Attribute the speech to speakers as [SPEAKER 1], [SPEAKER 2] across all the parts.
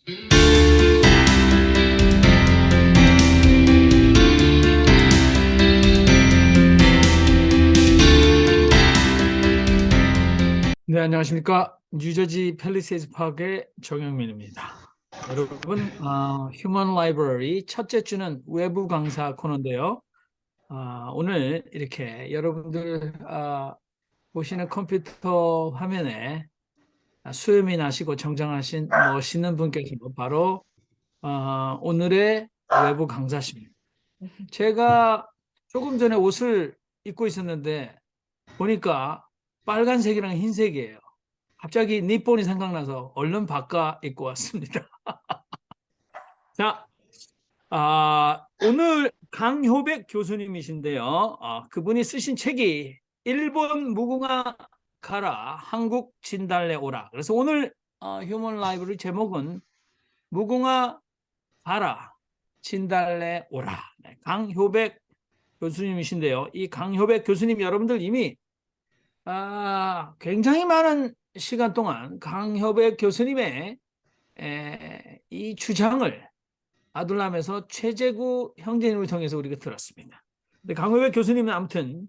[SPEAKER 1] 네, 안녕하십니까. 뉴저지 팰리세이드 파크의 정영민입니다. 여러분, 휴먼 라이브러리 첫째 주는 외부 강사 코너인데요. 오늘 이렇게 여러분들 보시는 컴퓨터 화면에 수염이 나시고 정장하신 멋있는 분께서 바로 오늘의 외부 강사십니다. 제가 조금 전에 옷을 입고 있었는데 보니까 빨간색이랑 흰색이에요. 갑자기 니폰이 생각나서 얼른 바꿔 입고 왔습니다. 자, 오늘 강효백 교수님이신데요. 그분이 쓰신 책이 일본 무궁화 가라, 한국 진달래 오라. 그래서 오늘 휴먼 라이브러리 제목은 무궁화 가라, 진달래 오라. 네, 강효백 교수님이신데요. 이 강효백 교수님 여러분들 이미 굉장히 많은 시간 동안 강협의 교수님의 이 주장을 아둘람에서 최재구 형제님을 통해서 우리가 들었습니다. 근데 강협의 교수님은 아무튼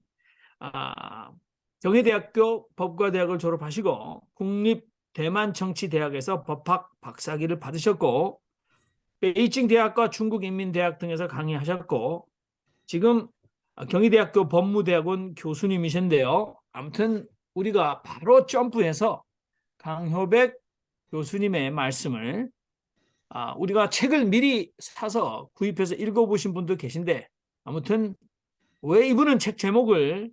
[SPEAKER 1] 경희대학교 법과대학을 졸업하시고 국립대만정치대학에서 법학 박사학위를 받으셨고 베이징 대학과 중국인민대학 등에서 강의하셨고 지금 경희대학교 법무대학원 교수님이신데요. 아무튼 우리가 바로 점프해서 강효백 교수님의 말씀을 우리가 책을 미리 사서 구입해서 읽어보신 분도 계신데 아무튼 왜 이분은 책 제목을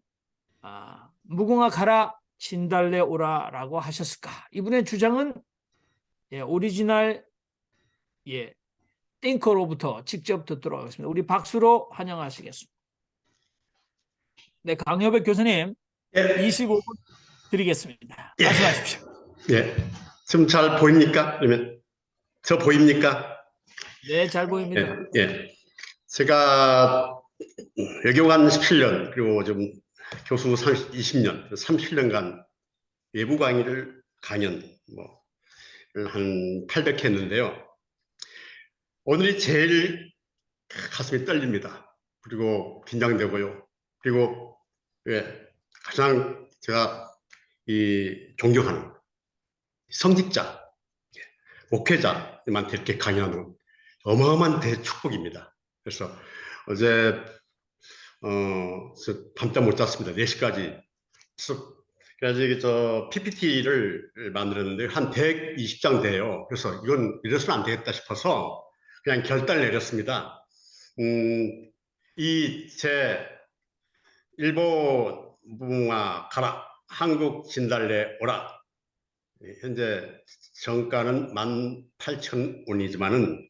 [SPEAKER 1] 무궁화 가라 진달래 오라라고 하셨을까? 이분의 주장은 오리지널 띵커로부터 직접 듣도록 하겠습니다. 우리 박수로 환영하시겠습니다. 네, 강효백 교수님
[SPEAKER 2] 예.
[SPEAKER 1] 25분 드리겠습니다.
[SPEAKER 2] 예.
[SPEAKER 1] 말씀하십시오.
[SPEAKER 2] 예. 지금 잘 보입니까? 그러면 저 보입니까?
[SPEAKER 1] 네, 잘 보입니다.
[SPEAKER 2] 예. 예. 제가 외교관 17년 그리고 좀 교수 20년, 30년간 외부 강의를 강연 한 800회 했는데요. 오늘이 제일 가슴이 떨립니다. 그리고 긴장되고요. 그리고 가장 제가 존경하는 성직자, 목회자님한테 이렇게 강의하는 어마어마한 대축복입니다. 그래서 어제 밤잠 못 잤습니다. 4시까지. 그래서 저 PPT를 만들었는데 한 120장 돼요. 그래서 이건 이래서는 안 되겠다 싶어서 그냥 결단을 내렸습니다. 제 일본 무궁화 가라, 한국 진달래 오라. 현재 정가는 18,000원이지만은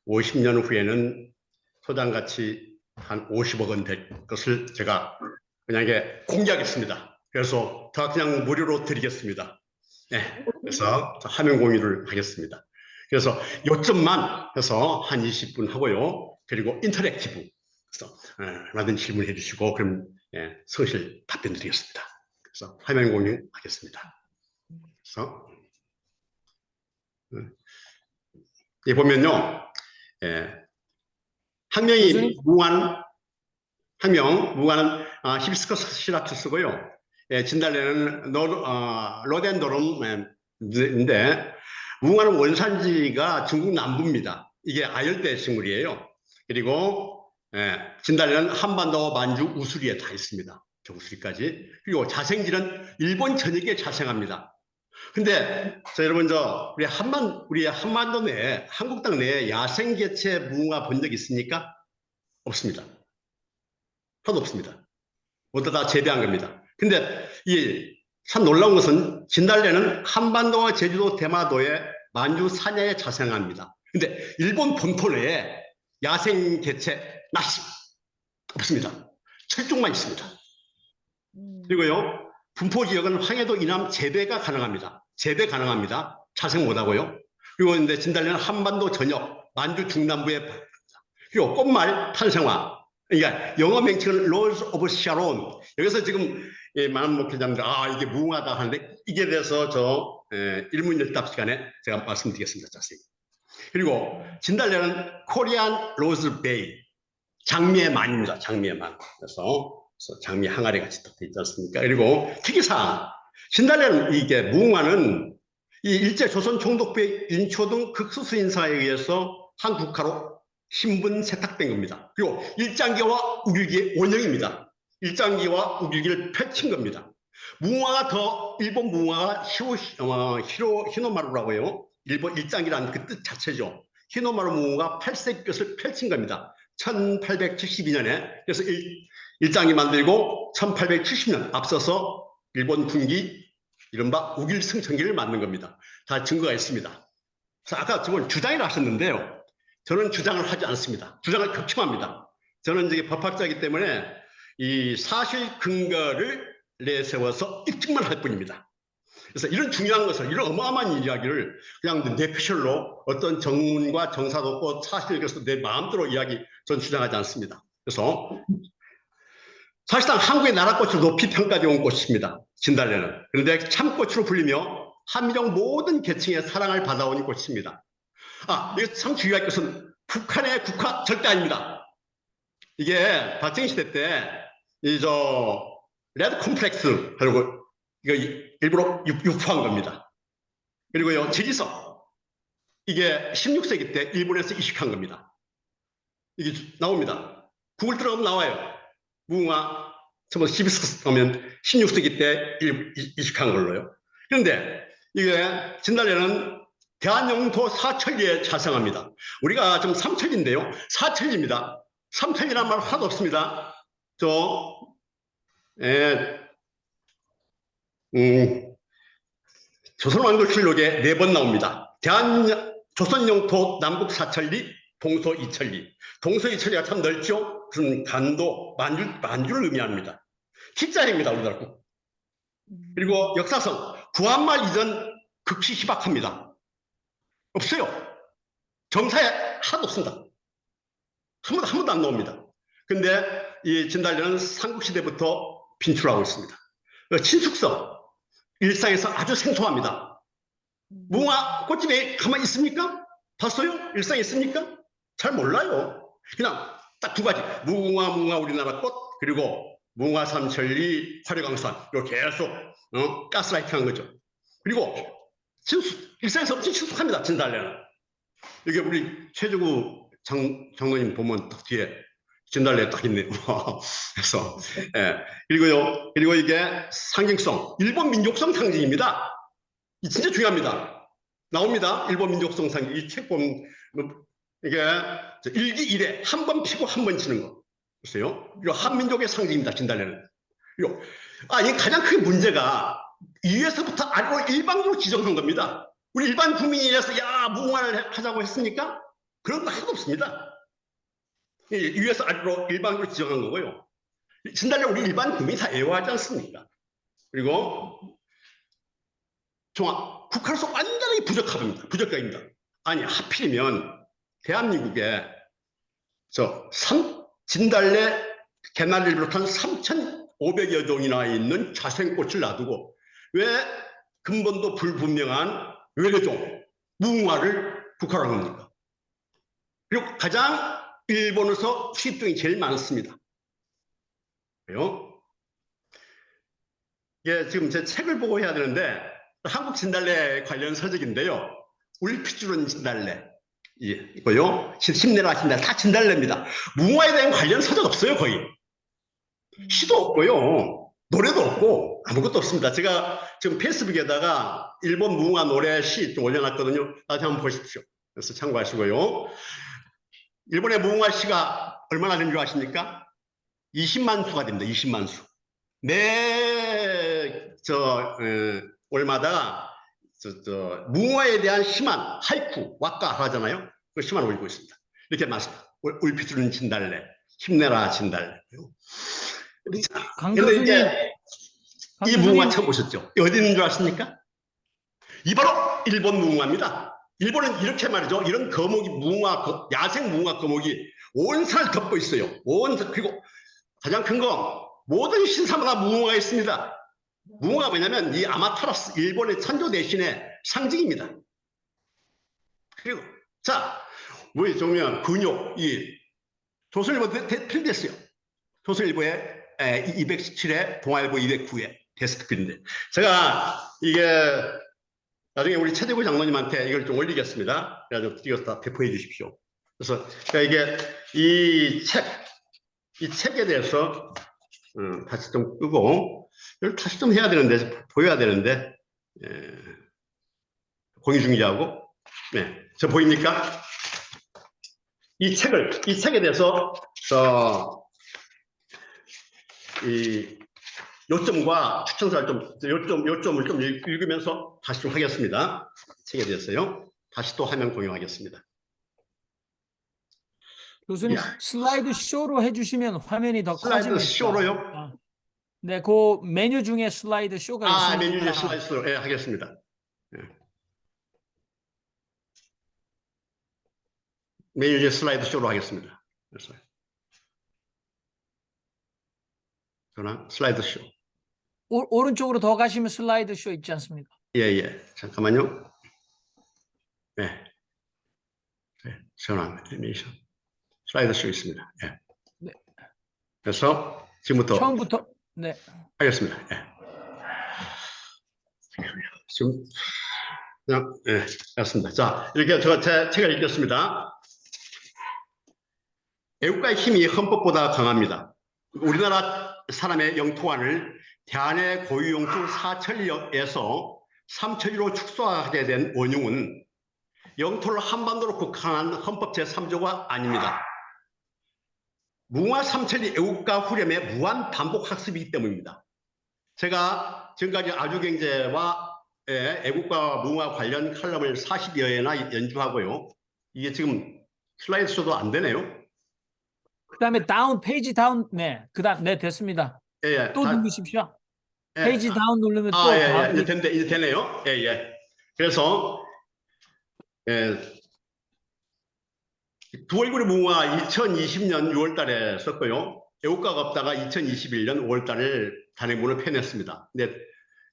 [SPEAKER 2] 50년 후에는 소장가치 한 50억 원 될 것을 제가 그냥 공개하겠습니다. 그래서 더 그냥 무료로 드리겠습니다. 네, 그래서 화면 공유를 하겠습니다. 그래서 요점만 해서 한 20분 하고요. 그리고 인터랙티브. 그래서 얼마든지 질문해 주시고 그럼 성실 답변 드리겠습니다. 그래서 화면 공유하겠습니다. 그래서 이 보면요, 학명이 무궁화는 히비스커스 시라투스고요. 진달래는 로덴도름인데 무궁화는 원산지가 중국 남부입니다. 이게 아열대 식물이에요. 그리고 진달래는 한반도 만주 우수리에 다 있습니다. 저 우수리까지. 그리고 자생지는 일본 전역에 자생합니다. 근데 여러분 우리 한반도 내에 한국 땅 내에 야생 개체 무궁화 본 적 있습니까? 없습니다. 하나도 없습니다. 모두 다 재배한 겁니다. 근데 참 놀라운 것은 진달래는 한반도와 제주도 대마도의 만주 산야에 자생합니다. 근데 일본 본토 내에 야생 개체 낚시 없습니다. 철쭉만 있습니다. 그리고요, 분포 지역은 황해도 이남 재배가 가능합니다. 재배 가능합니다. 자생 못하고요. 그리고 근데 진달래는 한반도 전역, 만주 중남부에 그리고 꽃말 탄생화. 그러니까 영어 명칭은 Rose of Sharon. 여기서 지금 많은 목회자님들 이게 무궁하다 하는데 이게 대해서 일문일답 시간에 제가 말씀드리겠습니다. 자세히. 그리고 진달래는 코리안 로즈 베이, 장미의 만입니다. 장미의 만. 그래서 장미 항아리 같이 딱 있지 않습니까? 그리고 특이사항, 진달래는 이게 무궁화는 이 일제 조선 총독부의 인초등 극소수 인사에 의해서 한국화로 신분 세탁된 겁니다. 그리고 일장기와 우길기의 원형입니다. 일장기와 우길기를 펼친 겁니다. 무궁화가 더 일본 무궁화가 히노마루라고 해요. 일본 일장기라는 그 뜻 자체죠. 히노마루 무궁화가 8색 볕을 펼친 겁니다. 1872년에 그래서 일장기 만들고 1870년 앞서서 일본 군기 이른바 우길승천기를 만든 겁니다. 다 증거가 있습니다. 그래서 아까 저건 주장이라 하셨는데요. 저는 주장을 하지 않습니다. 주장을 극혐합니다. 저는 이제 법학자이기 때문에 이 사실 근거를 내세워서 입증만 할 뿐입니다. 그래서 이런 중요한 것을, 이런 어마어마한 이야기를 그냥 뇌피셜로 어떤 정문과 정사도 없고 사실 그래서 내 마음대로 전 주장하지 않습니다. 그래서 사실상 한국의 나라꽃을 높이 평가되어 온 꽃입니다. 진달래는. 그런데 참꽃으로 불리며 한민족 모든 계층의 사랑을 받아온 꽃입니다. 이거 참 중요할 것은 북한의 국화 절대 아닙니다. 이게 박정희 시대 때 레드 콤플렉스 하려고 이거 일부러 유포한 겁니다. 그리고요, 지리석. 이게 16세기 때 일본에서 이식한 겁니다. 이게 나옵니다. 구글 들어가면 나와요. 무궁화, 히비스커스 하면 16세기 때 이식한 걸로요. 그런데 이게 진달래는 대한영토 사천리에 자생합니다. 우리가 좀 삼천리인데요. 사천리입니다. 삼천리란 말 하나도 없습니다. 조선왕조실록에 4번 나옵니다. 조선영토 남북 사천리, 동서 이천리. 동서 이천리가 참 넓죠? 그것은 간도, 만주를 의미합니다. T자입니다, 우리나라. 그리고 역사성, 구한말 이전 극히 희박합니다. 없어요. 정사에 하나도 없습니다. 한 번도 안 나옵니다. 근데 이 진달래는 삼국시대부터 빈출하고 있습니다. 친숙성, 일상에서 아주 생소합니다. 무궁화 꽃집에 가만히 있습니까? 봤어요? 일상에 있습니까? 잘 몰라요. 그냥 딱 2가지. 무궁화 우리나라 꽃, 그리고 무궁화 삼천리 화려강산. 이렇게 계속 가스라이팅 한 거죠. 그리고 일상에서 엄청 친숙합니다. 진달래는. 이게 우리 최재구 장로님 보면 딱 뒤에 진달래 딱 있네요. 그래서 그리고 이게 상징성, 일본 민족성 상징입니다. 이 진짜 중요합니다. 나옵니다. 일본 민족성 상징. 이 책 보면 이게 일기 일회 한 번 피고 한 번 치는 거. 보세요. 이거 한민족의 상징입니다. 진달래는. 이 가장 큰 문제가 위에서부터 아래로 일방적으로 지정한 겁니다. 우리 일반 국민이 이래서 무궁화를 하자고 했습니까? 그런 거 하나도 없습니다. 위에서 아래로 일방적으로 지정한 거고요. 진달래 우리 일반 국민이 다 애호하지 않습니까? 그리고 국가로서 완전히 부적합입니다. 아니, 하필이면 대한민국에 진달래 개나리를 비롯한 3,500여 종이나 있는 자생꽃을 놔두고 왜 근본도 불분명한 외래종 무궁화를 국화로 한 겁니까? 그리고 가장 일본에서 수입종이 제일 많습니다. 그래요? 이게 지금 제 책을 보고 해야 되는데 한국 진달래 관련 서적인데요. 울피주른 진달래 있고요. 힘내라 진달래 다 진달래입니다. 무궁화에 대한 관련 서적 없어요. 거의. 시도 없고요. 노래도 없고 아무것도 없습니다. 제가 지금 페이스북에다가 일본 무궁화 노래 시 좀 올려놨거든요. 나중에 한번 보십시오. 그래서 참고하시고요. 일본의 무궁화 시가 얼마나 되는 줄 아십니까? 20만 수가 됩니다. 20만 수. 월마다 무궁화에 대한 시만 하이쿠, 왁가 하잖아요. 그 시만 올리고 있습니다. 이렇게 많습니다. 울피주는 진달래, 힘내라 진달래.
[SPEAKER 1] 강
[SPEAKER 2] 근데
[SPEAKER 1] 교수님,
[SPEAKER 2] 이제 이 무궁화 처음 보셨죠? 어디 있는 줄 아십니까? 이 바로 일본 무궁화입니다. 일본은 이렇게 말이죠. 이런 거목이 야생 무궁화 거목이 온 산을 덮고 있어요. 그리고 가장 큰 거 모든 신사마다 무궁화가 있습니다. 무궁화가 뭐냐면 이 아마타라스 일본의 선조 대신의 상징입니다. 그리고 자, 뭐에 보면 근육, 이 조선일보 틀렸어요. 조선일보에 217회, 동아일보 209회 데스크필인데 제가 이게 나중에 우리 최재구 장로님한테 이걸 좀 올리겠습니다. 그래가지고 이거 다 배포해 주십시오. 그래서 이게 이 책에 대해서 다시 좀 끄고 이걸 다시 좀 해야 되는데 보여야 되는데 공유 중지하고 저 보입니까? 이 책에 대해서 이 요점과 추천사를 요점을 좀 읽으면서 다시 좀 하겠습니다. 책에 대해서요. 다시 또 화면 공유하겠습니다.
[SPEAKER 1] 교수님 슬라이드 쇼로 해주시면 화면이 더
[SPEAKER 2] 슬라이드
[SPEAKER 1] 커집니다.
[SPEAKER 2] 쇼로요?
[SPEAKER 1] 네, 그 메뉴 중에 슬라이드 쇼가 있습니다.
[SPEAKER 2] 메뉴 슬라이드 쇼로 하겠습니다. 메뉴 슬라이드 쇼로 하겠습니다. 그래서 전화 슬라이드 쇼.
[SPEAKER 1] 오른쪽으로 더 가시면 슬라이드 쇼 있지 않습니까?
[SPEAKER 2] 잠깐만요. 전환 애니메이션 슬라이드 쇼 있습니다.
[SPEAKER 1] 네.
[SPEAKER 2] 그래서 지금부터
[SPEAKER 1] 처음부터
[SPEAKER 2] 하겠습니다. 지금 그냥 알겠습니다. 자, 이렇게 제 책을 읽겠습니다. 애국가의 힘이 헌법보다 강합니다. 우리나라 사람의 영토관을 대한의 고유 영토 사천리에서 삼천리로 축소하게 된 원흉은 영토를 한반도로 국한한 헌법 제3조가 아닙니다. 무궁화 삼천리 애국가 후렴의 무한 반복 학습이기 때문입니다. 제가 지금까지 아주경제와 애국가 무궁화 관련 칼럼을 40여 회나 연주하고요. 이게 지금 슬라이드 쇼도 안 되네요.
[SPEAKER 1] 그다음에 페이지 다운 그다음 됐습니다. 또 누르십시오. 페이지 다운 누르면 또
[SPEAKER 2] 이제 되네요. 그래서 두 얼굴의 무궁화 2020년 6월 달에 썼고요. 애국가가 없다가 2021년 5월 달에 단행본을 펴냈습니다. 근데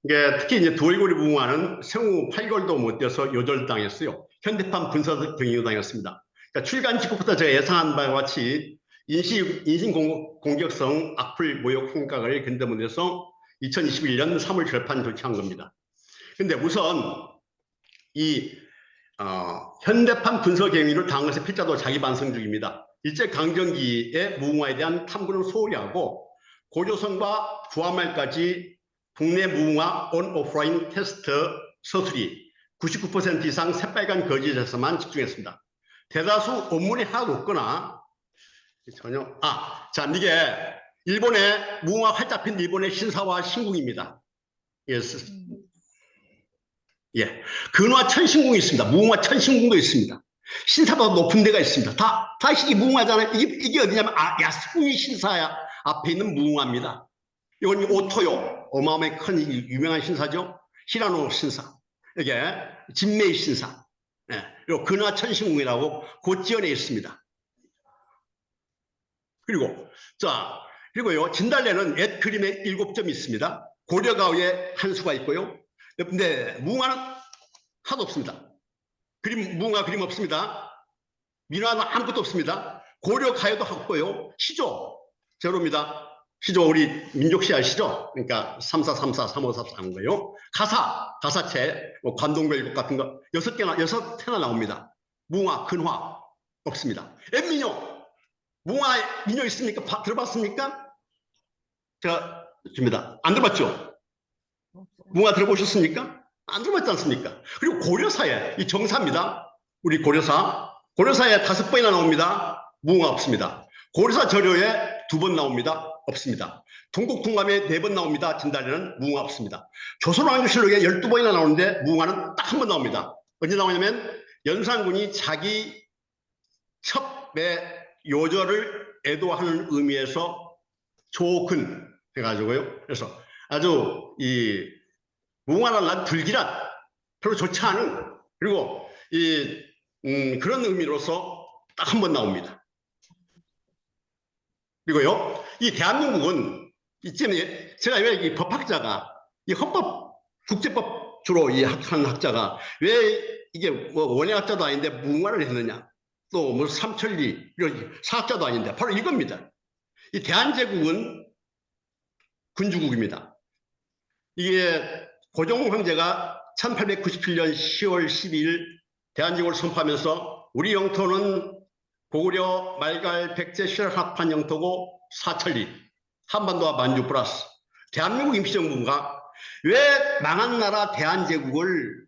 [SPEAKER 2] 이게 특히 이제 두 얼굴의 무궁화는 생후 8개월도 못 돼서 요절당했어요. 현대판 분석 등이 당했습니다. 그러니까 출간 직후부터 제가 예상한 바와 같이 인신 공격성 악플 모욕 홍각을 근대문에서 2021년 3월 절판 조치한 겁니다. 근데 우선 이 현대판 분석 행위를 당한 것의 필자도 자기 반성 중입니다. 일제 강점기의 무궁화에 대한 탐구는 소홀히 하고 고조선과 구한말까지 국내 무궁화 온 오프라인 테스트 서술이 99% 이상 새빨간 거짓에서만 집중했습니다. 대다수 원문이 하나도 없거나 전혀 자 이게 일본의 무궁화 활짝 핀 일본의 신사와 신궁입니다. 근화 천신궁이 있습니다. 무궁화 천신궁도 있습니다. 신사보다 높은 데가 있습니다. 다 이게 무궁화잖아요. 이게 어디냐면 야스쿠니 신사 앞에 있는 무궁화입니다. 이건 오토요. 어마어마하게 큰 유명한 신사죠. 히라노 신사. 이게 진메이 신사. 그리고 근화 천신궁이라고 고지연에 있습니다. 그리고요 진달래는 옛 그림에 7점이 있습니다. 고려가우에 한 수가 있고요. 근데 무궁화는 하나도 없습니다. 무궁화 그림 없습니다. 민화는 아무것도 없습니다. 고려가요도 없고요. 시조 제로입니다. 시조 우리 민족시 아시죠? 그러니까 3434, 3544 하는 거예요. 가사체, 관동별곡 같은 거 6태나 나옵니다. 무궁화, 근화 없습니다. 엠민요 무궁화 민요 있습니까? 들어봤습니까? 제가 줍니다. 안 들어봤죠? 무궁화 들어보셨습니까? 안 들어봤지 않습니까? 그리고 고려사에 이 정사입니다. 우리 고려사에 5번이나 나옵니다. 무궁화 없습니다. 고려사 절요에 2번 나옵니다. 없습니다. 동국통감에 4번 나옵니다. 진달래는 무궁화 없습니다. 조선왕조실록에 12번이나 나오는데 무궁화는 딱 한 번 나옵니다. 언제 나오냐면 연산군이 자기 첩의 요절을 애도하는 의미에서 조근 해가지고요. 그래서 아주 이 무궁화란 불길한 별로 좋지 않은 그리고 그런 의미로서 딱 한 번 나옵니다. 그리고요, 이 대한민국은 이쯤에 제가 왜 이 법학자가 이 헌법 국제법 주로 이 하는 학자가 왜 이게 뭐 원예학자도 아닌데 무궁화를 했느냐? 또 뭐 삼천리 이런 사학자도 아닌데 바로 이겁니다. 이 대한제국은 군주국입니다. 이게 고종 황제가 1897년 10월 12일 대한제국을 선포하면서 우리 영토는 고구려, 말갈, 백제, 신라합한 영토고 사천리, 한반도와 만주 플러스 대한민국 임시정부가 왜 망한 나라 대한제국을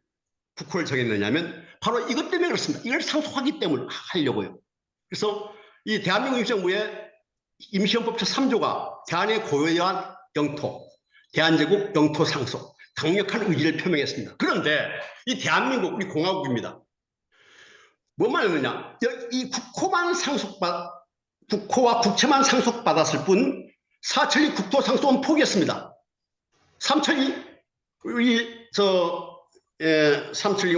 [SPEAKER 2] 국호를 정했느냐면 바로 이것 때문에 그렇습니다. 이걸 상속하기 때문에 하려고요. 그래서 이 대한민국 임시정부의 임시헌법 제3조가 대한의 고유한 영토, 대한제국 영토 상속, 강력한 의지를 표명했습니다. 그런데 이 대한민국 우리 공화국입니다. 뭐 말하느냐? 이 국호와 국채만 상속받았을 뿐 사천리 국토 상속은 포기했습니다. 삼천리 삼천리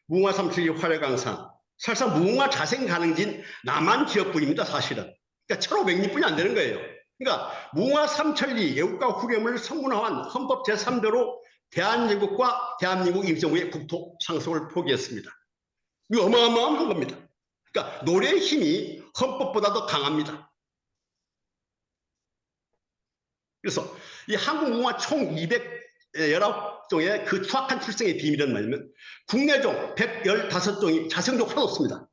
[SPEAKER 2] 무궁화 삼천리 활강산 사실상 무궁화 자생 가능진 남한 지역뿐입니다. 사실은. 그러니까 1500리뿐이 안 되는 거예요. 그러니까 무궁화 삼천리 애국가 후렴을 성문화한 헌법 제3조로 대한제국과 대한민국 임시정부의 국토 상속을 포기했습니다. 이거 어마어마한 겁니다. 그러니까 노래의 힘이 헌법보다 더 강합니다. 그래서 이 한국무궁화 총 219종의 그 추악한 출생의 비밀은 뭐냐면 국내종 115종이 자생종 하나도 없습니다.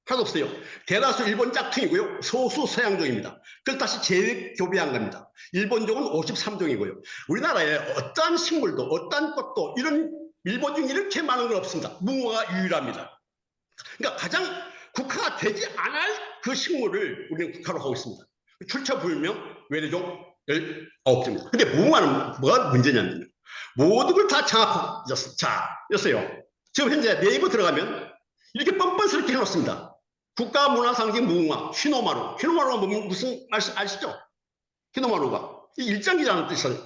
[SPEAKER 2] 하나도 없어요. 대다수 일본 짝퉁이고요. 소수 서양종입니다. 그걸 다시 재교배한 겁니다. 일본종은 53종이고요. 우리나라에 어떠한 식물도 어떠한 꽃도 이런 일본종 이렇게 많은 건 없습니다. 무궁화가 유일합니다. 그러니까 가장 국화가 되지 않을 그 식물을 우리는 국화로 하고 있습니다. 출처불명 외래종 19종입니다. 근데 무궁화는 뭐가 문제냐면 모든 걸 다 장악했어요. 지금 현재 네이버 들어가면 이렇게 뻔뻔스럽게 해놓습니다. 국가문화상징 무궁화, 히노마루. 히노마루가 무슨 아시죠? 히노마루가 이 일장기라는 뜻이에요.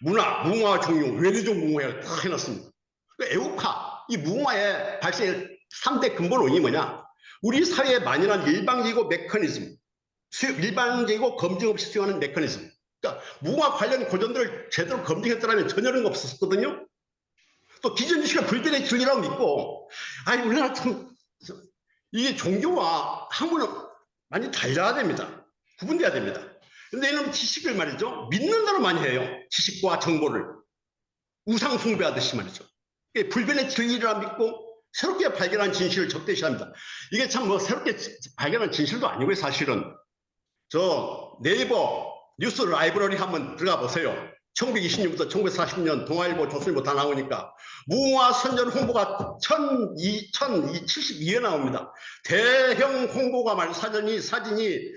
[SPEAKER 2] 무궁화 종류, 외래종 무궁화를 다 해놨습니다. 애국화, 이 무궁화의 발생의 3대 근본 원인이 뭐냐? 우리 사회에 만연한 일방적이고 메커니즘, 일방적이고 검증 없이 수행하는 메커니즘. 그러니까 무궁화 관련 고전들을 제대로 검증했더라면 전혀 그런 거 없었거든요. 또 기존 지식을 불변의 진리라고 믿고, 아니 우리나라 참 이게 종교와 학문은 많이 달라야 됩니다. 구분돼야 됩니다. 근데 이런 지식을 말이죠, 믿는 대로 많이 해요. 지식과 정보를 우상 숭배하듯이 말이죠. 불변의 진리라 믿고 새롭게 발견한 진실을 적대시합니다. 이게 참 뭐 새롭게 발견한 진실도 아니고요. 사실은 저 네이버 뉴스 라이브러리 한번 들어가 보세요. 1920년부터 1940년 동아일보, 조선일보 다 나오니까 무궁화 선전 홍보가 1072회 나옵니다. 대형 홍보가 말 사진이 22회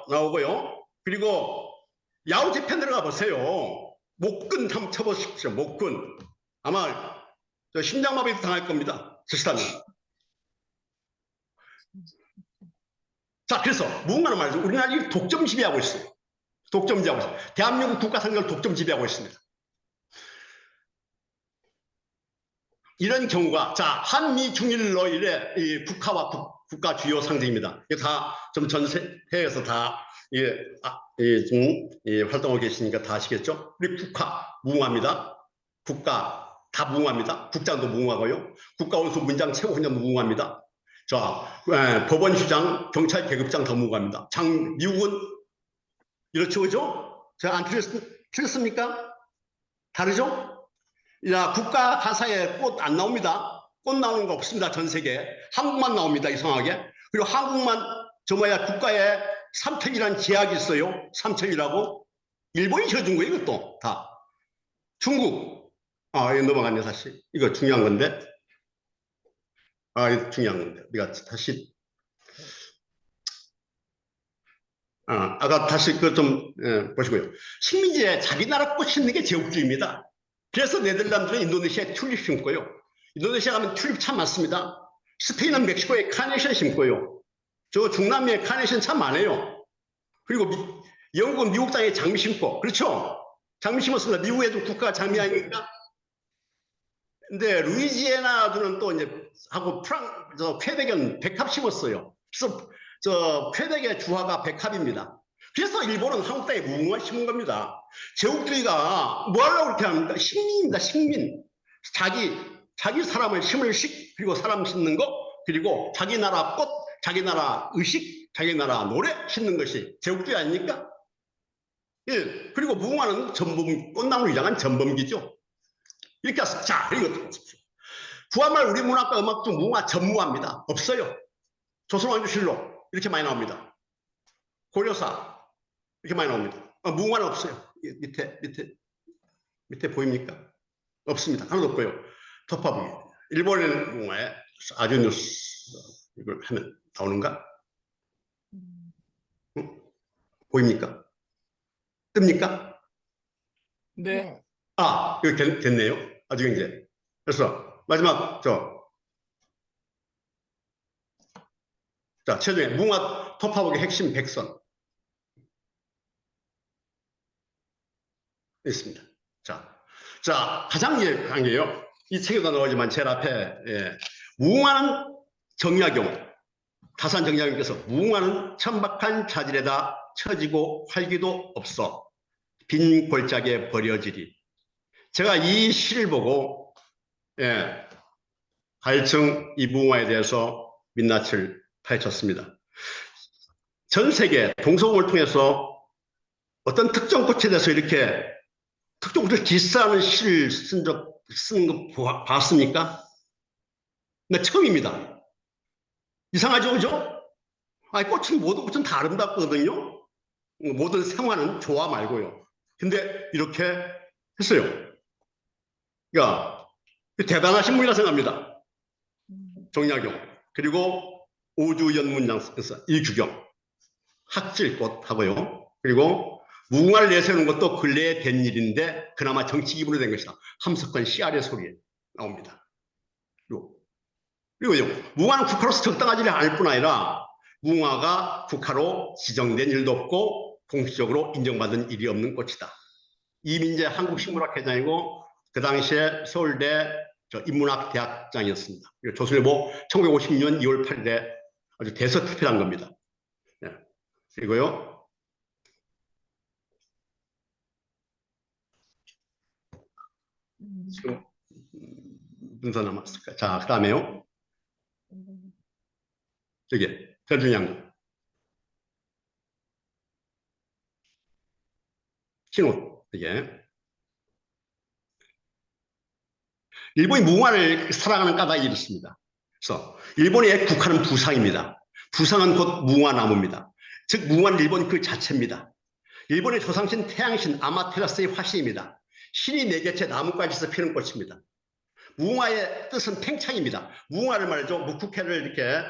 [SPEAKER 2] 나오고요. 그리고 야후 재팬 들어가 보세요. 목근 한번 쳐보십시오. 목근. 아마 심장마비 당할 겁니다. 저시다면. 자, 그래서 무궁화는 말이죠. 우리나라가 독점 지배하고 있어요. 독점 지배하고 있어요. 대한민국 국가 상징을 독점 지배하고 있습니다. 이런 경우가, 자, 한미 중일로 이래 이 국가와 국가 주요 상징입니다. 이게 다 좀 전 세계에서 다 활동하고 계시니까 다 아시겠죠? 우리 국가 무궁화입니다. 국가 다 무궁화입니다. 국장도 무궁화고요. 국가원수 문장 최고훈장 무궁화입니다. 자, 법원 휴장, 경찰 계급장 다 무궁화입니다. 미국은 이렇죠, 그죠? 제가 안 틀렸습니까? 다르죠? 야, 국가 가사에 꽃 안 나옵니다. 꽃 나오는 거 없습니다. 전 세계에. 한국만 나옵니다. 이상하게. 그리고 한국만 국가에 삼천이라는 제약이 있어요. 삼천이라고. 일본이 지어준 거예요. 이것도 다. 중국. 이거 넘어갔네 사실. 이거 중요한 건데. 이거 중요한 건데. 우리가 다시. 아까 다시 그 좀 보시고요. 식민지에 자기 나라 꽃 심는 게 제국주의입니다. 그래서 네덜란드는 인도네시아에 튤립 심고요. 인도네시아 가면 튤립 참 많습니다. 스페인은 멕시코에 카네이션 심고요. 저 중남미에 카네이션 참 많아요. 그리고 영국은 미국 땅에 장미 심고, 그렇죠? 장미 심었습니다. 미국에도 국가가 장미 아닙니까? 근데 루이지애나주는 또 이제 하고 퀘벡은 백합 심었어요. 그래서 저 퀘벡의 주화가 백합입니다. 그래서 일본은 한국 땅에 무궁화 심은 겁니다. 제국주의가 뭐 하려고 그렇게 합니까? 식민입니다. 식민. 자기 사람을 심을 식, 그리고 사람 심는 거, 그리고 자기 나라 꽃, 자기 나라 의식, 자기 나라 노래 심는 것이 제국주의 아닙니까? 예. 그리고 무궁화는 꽃나무를 위장한 전범기죠. 이렇게 해서, 자, 이거 보십시오. 구한말 우리 문학과 음악 중 무궁화 전무합니다. 없어요. 조선왕조실록 이렇게 많이 나옵니다. 고려사 이렇게 많이 나옵니다. 무궁화는 없어요. 밑에 보입니까? 없습니다. 하나도 없고요. 덮어보기. 일본에는 무궁화에 아주 이걸 하면 나오는가? 응? 보입니까? 뜹니까?
[SPEAKER 1] 네.
[SPEAKER 2] 아, 이거 됐네요. 아주 이제. 그래서 마지막 자, 최종에 무궁화 덮어보기 핵심 백선 있습니다. 자, 가장 강한 게요. 이 책에도 나오지만 제일 앞에, 예, 무궁화는 정약용, 다산 정약용께서 무궁화는 천박한 자질에다 처지고 활기도 없어 빈 골짜기에 버려지리. 제가 이 시를 보고, 예, 하여튼 이 무궁화에 대해서 민낯을 파헤쳤습니다. 전 세계 동서공을 통해서 어떤 특정 꽃에 대해서 이렇게 특정 꽃을 디스하는 시를 쓰는 거 봤습니까? 네, 처음입니다. 이상하죠, 그죠? 아니, 모든 꽃은 다 아름답거든요. 모든 생화는 좋아 말고요. 근데 이렇게 했어요. 그러니까 대단하신 분이라 생각합니다. 정약용, 그리고 오주연문장 이규경, 학질꽃하고요. 그리고 무궁화를 내세우는 것도 근래에 된 일인데 그나마 정치 기분으로 된 것이다. 함석헌 씨알의 소리에 나옵니다. 그리고요, 무궁화는 국화로서 적당하지 않을 뿐 아니라 무궁화가 국화로 지정된 일도 없고 공식적으로 인정받은 일이 없는 꽃이다. 이민재 한국식물학회장이고 그 당시에 서울대 인문학 대학장이었습니다. 조선일보 1956년 2월 8일에 아주 대서특필한 겁니다. 네. 그리고요, 지금 문서 남았을까? 자, 그 다음에요. 저기 별중량 흰옷. 이게 일본이 무궁화를 사랑하는 까닭이 이렇습니다. 그래서 일본의 국화는 부상입니다. 부상은 곧 무궁화나무입니다. 즉 무궁화는 일본 그 자체입니다. 일본의 조상신 태양신 아마테라스의 화신입니다. 신이 네 개체 나뭇가지에서 피는 꽃입니다. 무궁화의 뜻은 팽창입니다. 무궁화를 말이죠. 무국회를 이렇게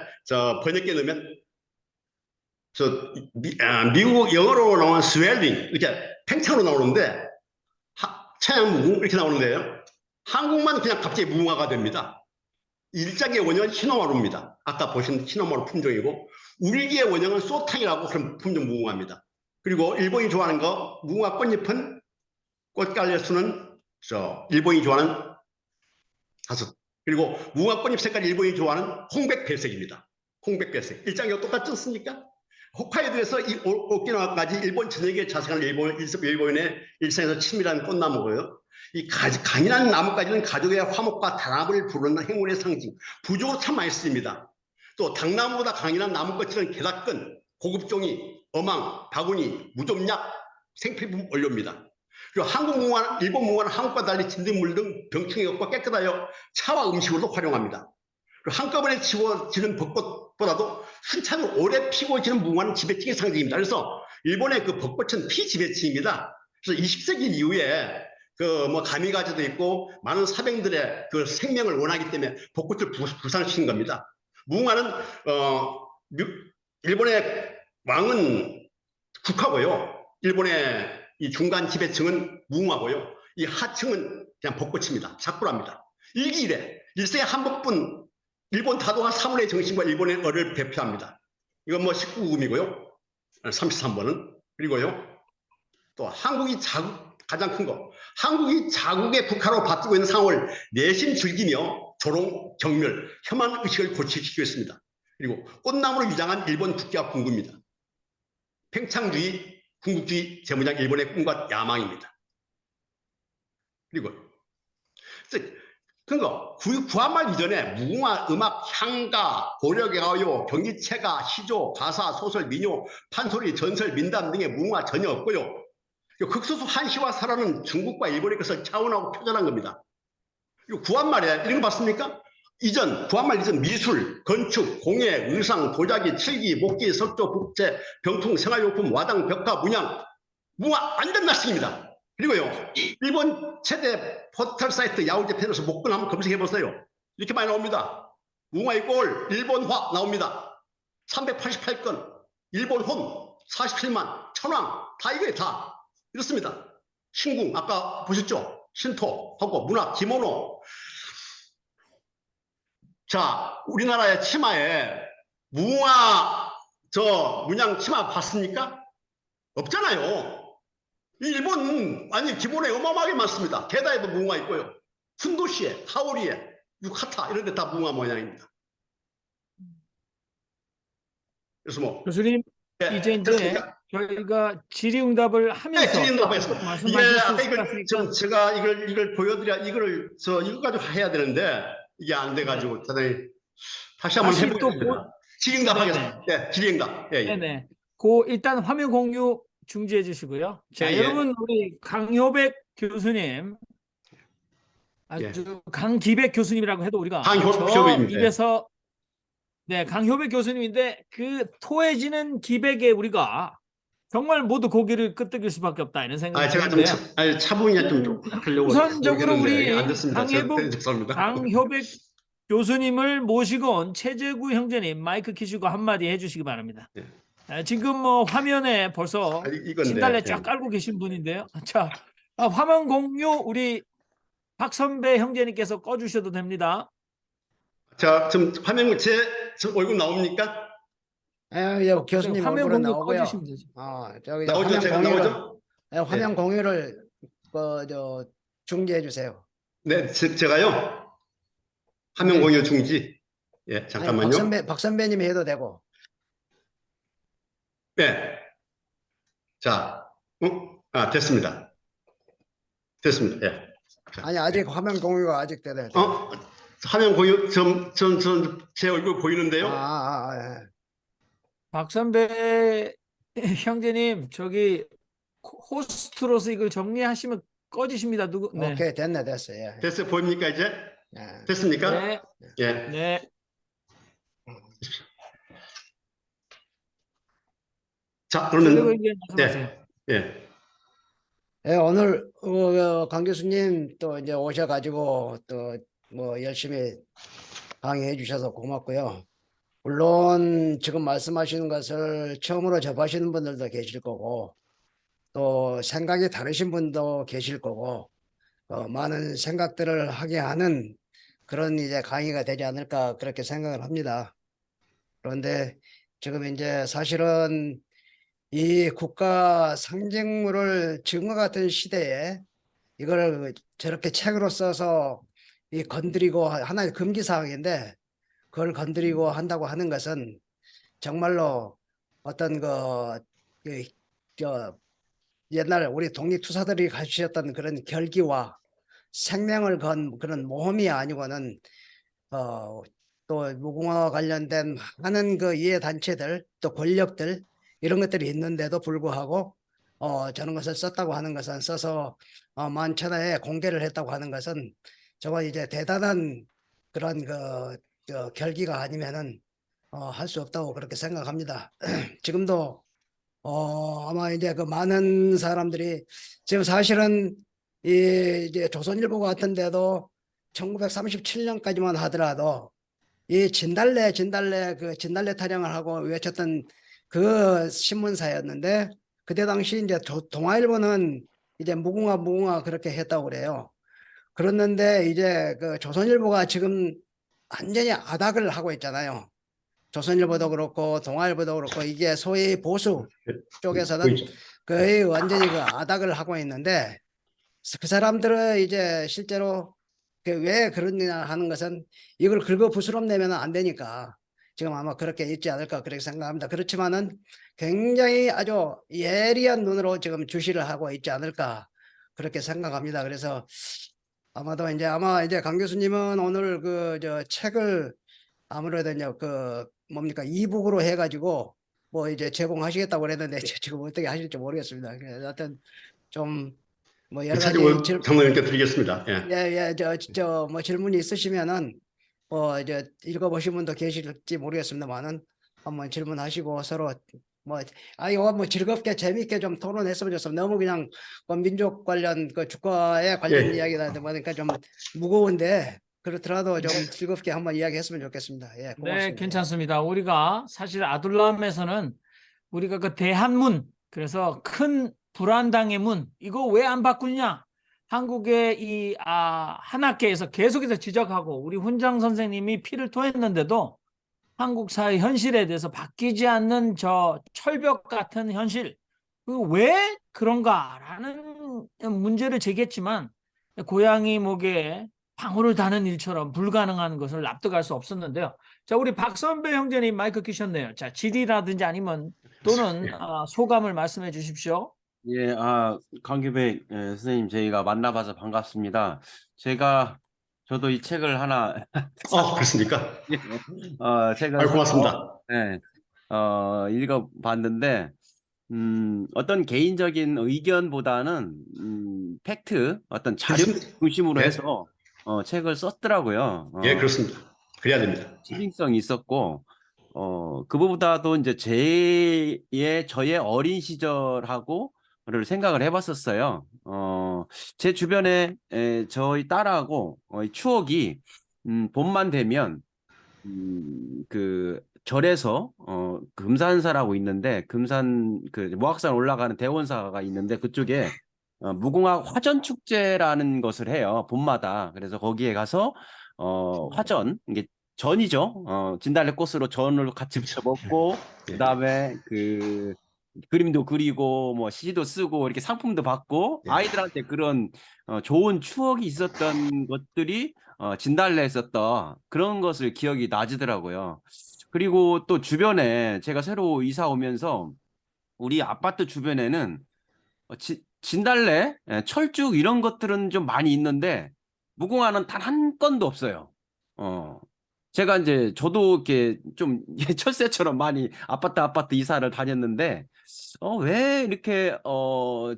[SPEAKER 2] 번역기에 넣으면 미국 영어로 나오는 스웰링 이렇게 팽창으로 나오는데 차양무궁 이렇게 나오는데요. 한국만 그냥 갑자기 무궁화가 됩니다. 일장의 원형은 히노마루입니다. 아까 보신 히노마루 품종이고 울기의 원형은 소탕이라고 그런 품종 무궁화입니다. 그리고 일본이 좋아하는 거 무궁화 꽃잎은 꽃갈래 수는 일본이 좋아하는 5. 그리고 무궁화 꽃잎 색깔 일본이 좋아하는 홍백배색입니다. 홍백배색. 일장이와 똑같지 않습니까? 홋카이도에서 이 오키나와까지 일본 전역에 자생하는 일본인의 일상에서 친밀한 꽃나무고요. 이 강인한 나무까지는 가족의 화목과 단합을 부르는 행운의 상징, 부적으로 참 많이 쓰입니다. 또 당나무보다 강인한 나무꽃은 게다끈, 고급종이, 어망, 바구니, 무좀약, 생필품 원료입니다. 그리고 일본 무궁화는 한국과 달리 진딧물 등 병충해 없고 깨끗하여 차와 음식으로도 활용합니다. 그리고 한꺼번에 지워지는 벚꽃보다도 순차적으로 오래 피고 지는 무궁화는 지배층의 상징입니다. 그래서 일본의 그 벚꽃은 피지배층입니다. 그래서 20세기 이후에 가미가제도 있고 많은 사병들의 그 생명을 원하기 때문에 벚꽃을 부상시킨 겁니다. 무궁화는 일본의 왕은 국화고요. 일본의 이 중간 지배층은 무궁화고요. 이 하층은 그냥 벚꽃입니다. 사쿠라입니다. 일생에 한 번뿐 일본 다도가 사물의 정신과 일본의 어를 대표합니다. 이건 19금이고요. 33번은. 그리고요. 또 한국이 가장 큰 거. 한국이 자국의 국화로 바뀌고 있는 상황을 내심 즐기며 조롱, 경멸, 혐한 의식을 고취시키고 있습니다. 그리고 꽃나무로 위장한 일본 국기와 궁극입니다. 팽창주의, 군국주의 재무장 일본의 꿈과 야망입니다. 그리고 그거 구한말 이전에 무궁화, 음악, 향가, 고려가요, 경기체가, 시조, 가사, 소설, 민요, 판소리, 전설, 민담 등의 무궁화 전혀 없고요. 극소수 한시와 사라는 중국과 일본의 것을 차원하고 표절한 겁니다. 구한말에 이런 거 봤습니까? 구한말 이전 미술, 건축, 공예, 의상, 도자기, 칠기, 목기, 석조, 국제, 병풍, 생활용품, 와당, 벽화, 문양, 무궁화 완전 낯습니다. 그리고요, 일본 최대 포털 사이트 야후제팬에서 목건 한번 검색해 보세요. 이렇게 많이 나옵니다. 무궁화의 꼴, 일본화 나옵니다. 388건, 일본혼 47만, 천왕, 다 이거에 다 이렇습니다. 신궁, 아까 보셨죠? 신토하고 문학, 기모노. 자, 우리나라의 치마에 무궁화 문양 치마 봤습니까? 없잖아요. 일본 아니 기본에 어마어마하게 많습니다. 게다에도 무궁화 있고요. 푼도시에, 하오리에, 유카타 이런 데 다 무궁화 모양입니다. 그래서 뭐
[SPEAKER 1] 교수님,
[SPEAKER 2] 예,
[SPEAKER 1] 이제
[SPEAKER 2] 됐습니까?
[SPEAKER 1] 저희가 질의응답을
[SPEAKER 2] 네,
[SPEAKER 1] 하면서
[SPEAKER 2] 질의응답에서 이게
[SPEAKER 1] 말씀하실 수
[SPEAKER 2] 아까
[SPEAKER 1] 있을 것 같으니까
[SPEAKER 2] 제가 이걸 보여드려 이거 가지고 해야 되는데 이게 안 돼가지고 대단히 다시 한번
[SPEAKER 1] 다시
[SPEAKER 2] 해보겠습니다. 질의응답하겠습니다. 네, 질의응답. 예, 예.
[SPEAKER 1] 네네. 일단 화면 공유 중지해 주시고요. 자,
[SPEAKER 2] 예, 예.
[SPEAKER 1] 여러분 우리 강효백 교수님 아주 강기백 교수님이라고 해도 우리가 저
[SPEAKER 2] 강효백입니다.
[SPEAKER 1] 입에서 강효백 교수님인데 그 토해지는 기백에 우리가 정말 모두 고개를 끄덕일 수밖에 없다 이런 생각이
[SPEAKER 2] 제가 좀
[SPEAKER 1] 드는데요.
[SPEAKER 2] 차분히 좀 하려고
[SPEAKER 1] 우선적으로
[SPEAKER 2] 노력했는데 안
[SPEAKER 1] 우리
[SPEAKER 2] 됐습니다. 죄송합니다.
[SPEAKER 1] 강효백 교수님을 모시고 온 최재구 형제님 마이크 켜시고 한마디 해주시기 바랍니다. 지금 뭐 화면에 벌써 진달래 쫙 깔고 계신 분인데요. 자, 화면 공유 우리 박선배 형제님께서 꺼주셔도 됩니다.
[SPEAKER 2] 자, 지금 화면 제 얼굴 나옵니까?
[SPEAKER 3] 예, 교수님
[SPEAKER 1] 화면
[SPEAKER 3] 얼굴은
[SPEAKER 1] 공유
[SPEAKER 3] 나오고요.
[SPEAKER 1] 꺼주시면 되죠.
[SPEAKER 3] 저기
[SPEAKER 2] 나오죠? 제가 나오죠?
[SPEAKER 3] 화면 공유를 중지해 주세요.
[SPEAKER 2] 네, 제가요. 화면 공유 중지. 예, 잠깐만요.
[SPEAKER 3] 아니, 박선배님이 해도 되고.
[SPEAKER 2] 네. 자, 됐습니다. 됐습니다. 예. 자,
[SPEAKER 3] 아니 아직 화면 공유가 아직 돼요.
[SPEAKER 2] 화면 공유 제 얼굴 보이는데요.
[SPEAKER 3] 예.
[SPEAKER 1] 박선배 형제님 저기 호스트로서 이걸 정리하시면 꺼지십니다. 네.
[SPEAKER 3] 오케이 됐어요. 예.
[SPEAKER 2] 됐어요. 보입니까 이제?
[SPEAKER 3] 예.
[SPEAKER 2] 됐습니까?
[SPEAKER 1] 네.
[SPEAKER 2] 예.
[SPEAKER 1] 네.
[SPEAKER 2] 자, 그러면
[SPEAKER 1] 말씀하세요.
[SPEAKER 3] 예, 오늘 강 교수님 또 이제 오셔가지고 또 뭐 열심히 강의해 주셔서 고맙고요. 물론 지금 말씀하시는 것을 처음으로 접하시는 분들도 계실 거고 또 생각이 다르신 분도 계실 거고 많은 생각들을 하게 하는 그런 이제 강의가 되지 않을까 그렇게 생각을 합니다. 그런데 지금 이제 사실은 이 국가 상징물을 지금과 같은 시대에 이걸 저렇게 책으로 써서 이 건드리고 하나의 금기 사항인데 그걸 건드리고 한다고 하는 것은 정말로 어떤 옛날 우리 독립투사들이 가지셨던 그런 결기와 생명을 건 그런 모험이 아니고는 또 무궁화와 관련된 많은 그 이해 단체들 또 권력들 이런 것들이 있는데도 불구하고 저런 것을 썼다고 하는 것은 써서 만천하에 공개를 했다고 하는 것은 정말 이제 대단한 그런 결기가 아니면은 할 수 없다고 그렇게 생각합니다. 지금도 아마 이제 그 많은 사람들이 지금 사실은 이제 조선일보 같은 데도 1937년까지만 하더라도 이 진달래 타령을 하고 외쳤던 그 신문사였는데 그때 당시 이제 동아일보는 이제 무궁화 그렇게 했다고 그래요. 그랬는데 이제 그 조선일보가 지금 완전히 아닥을 하고 있잖아요. 조선일보도 그렇고 동아일보도 그렇고 이게 소위 보수 쪽에서는 거의 완전히 그 아닥을 하고 있는데 그 사람들은 이제 실제로 왜 그러냐 하는 것은 이걸 긁어 부스럼내면 안 되니까 지금 아마 그렇게 있지 않을까 그렇게 생각합니다. 그렇지만은 굉장히 아주 예리한 눈으로 지금 주시를 하고 있지 않을까 그렇게 생각합니다. 그래서 아마도 이제 아마 이제 강 교수님은 오늘 그 저 책을 아무래도 이제 그 뭡니까 이북으로 해가지고 뭐 이제 제공하시겠다고 그랬는데 지금 어떻게 하실지 모르겠습니다. 그래서 하여튼 좀 뭐 여러 가지
[SPEAKER 2] 장모님께 드리겠습니다. 예.
[SPEAKER 3] 예, 저 뭐 질문이 있으시면은 이제 읽어보신 분도 계실지 모르겠습니다만은 한번 질문하시고 서로 이거 뭐 즐겁게 재미있게 좀 토론했으면 좋겠습니다. 너무 그냥 민족 관련 그 주가에 관련
[SPEAKER 2] 예.
[SPEAKER 3] 이야기다 보니까 좀 무거운데 그렇더라도 좀 즐겁게 한번 이야기했으면 좋겠습니다. 예,
[SPEAKER 1] 네,
[SPEAKER 3] 고맙습니다.
[SPEAKER 1] 괜찮습니다. 우리가 사실 아둘람에서는 우리가 그 대한문, 그래서 큰 불안당의 문, 이거 왜 안 바꾸냐? 한국의 이 한학계에서 계속해서 지적하고 우리 훈장 선생님이 피를 토했는데도 한국 사회 현실에 대해서 바뀌지 않는 저 철벽 같은 현실, 그 왜 그런가라는 문제를 제기했지만 고양이 목에 방울을 다는 일처럼 불가능한 것을 납득할 수 없었는데요. 자, 우리 박선배 형제님 마이크 켜셨네요. 자, 질의라든지 아니면 또는 소감을 말씀해 주십시오.
[SPEAKER 4] 예, 강규백 선생님, 저희가 만나봐서 반갑습니다. 저도 이 책을 하나,
[SPEAKER 2] 그렇습니까?
[SPEAKER 4] 책을
[SPEAKER 2] 고맙습니다.
[SPEAKER 4] 네, 읽어봤는데, 어떤 개인적인 의견보다는, 팩트, 어떤 자료 중심으로
[SPEAKER 2] 네.
[SPEAKER 4] 해서, 책을 썼더라고요.
[SPEAKER 2] 예, 그렇습니다. 그래야 됩니다.
[SPEAKER 4] 신빙성이 있었고, 그보다도 이제 저의 어린 시절하고를 생각을 해봤었어요. 제 주변에 저희 딸하고 이 추억이 봄만 되면 그 절에서 금산사라고 있는데 금산 그 모악산 올라가는 대원사가 있는데 그쪽에 무궁화 화전 축제라는 것을 해요. 봄마다. 그래서 거기에 가서 화전 이게 전이죠. 진달래 꽃으로 전을 같이 부쳐 먹고 그다음에 그 그림도 그리고 뭐 시도 쓰고 이렇게 상품도 받고 아이들한테 그런 좋은 추억이 있었던 것들이 진달래에 있었던 그런 것을 기억이 나지더라고요. 그리고 또 주변에 제가 새로 이사 오면서 우리 아파트 주변에는 진달래, 철쭉 이런 것들은 좀 많이 있는데 무궁화는 단 한 건도 없어요. 제가 이제 저도 이렇게 좀 철새처럼 많이 아파트 이사를 다녔는데 왜 이렇게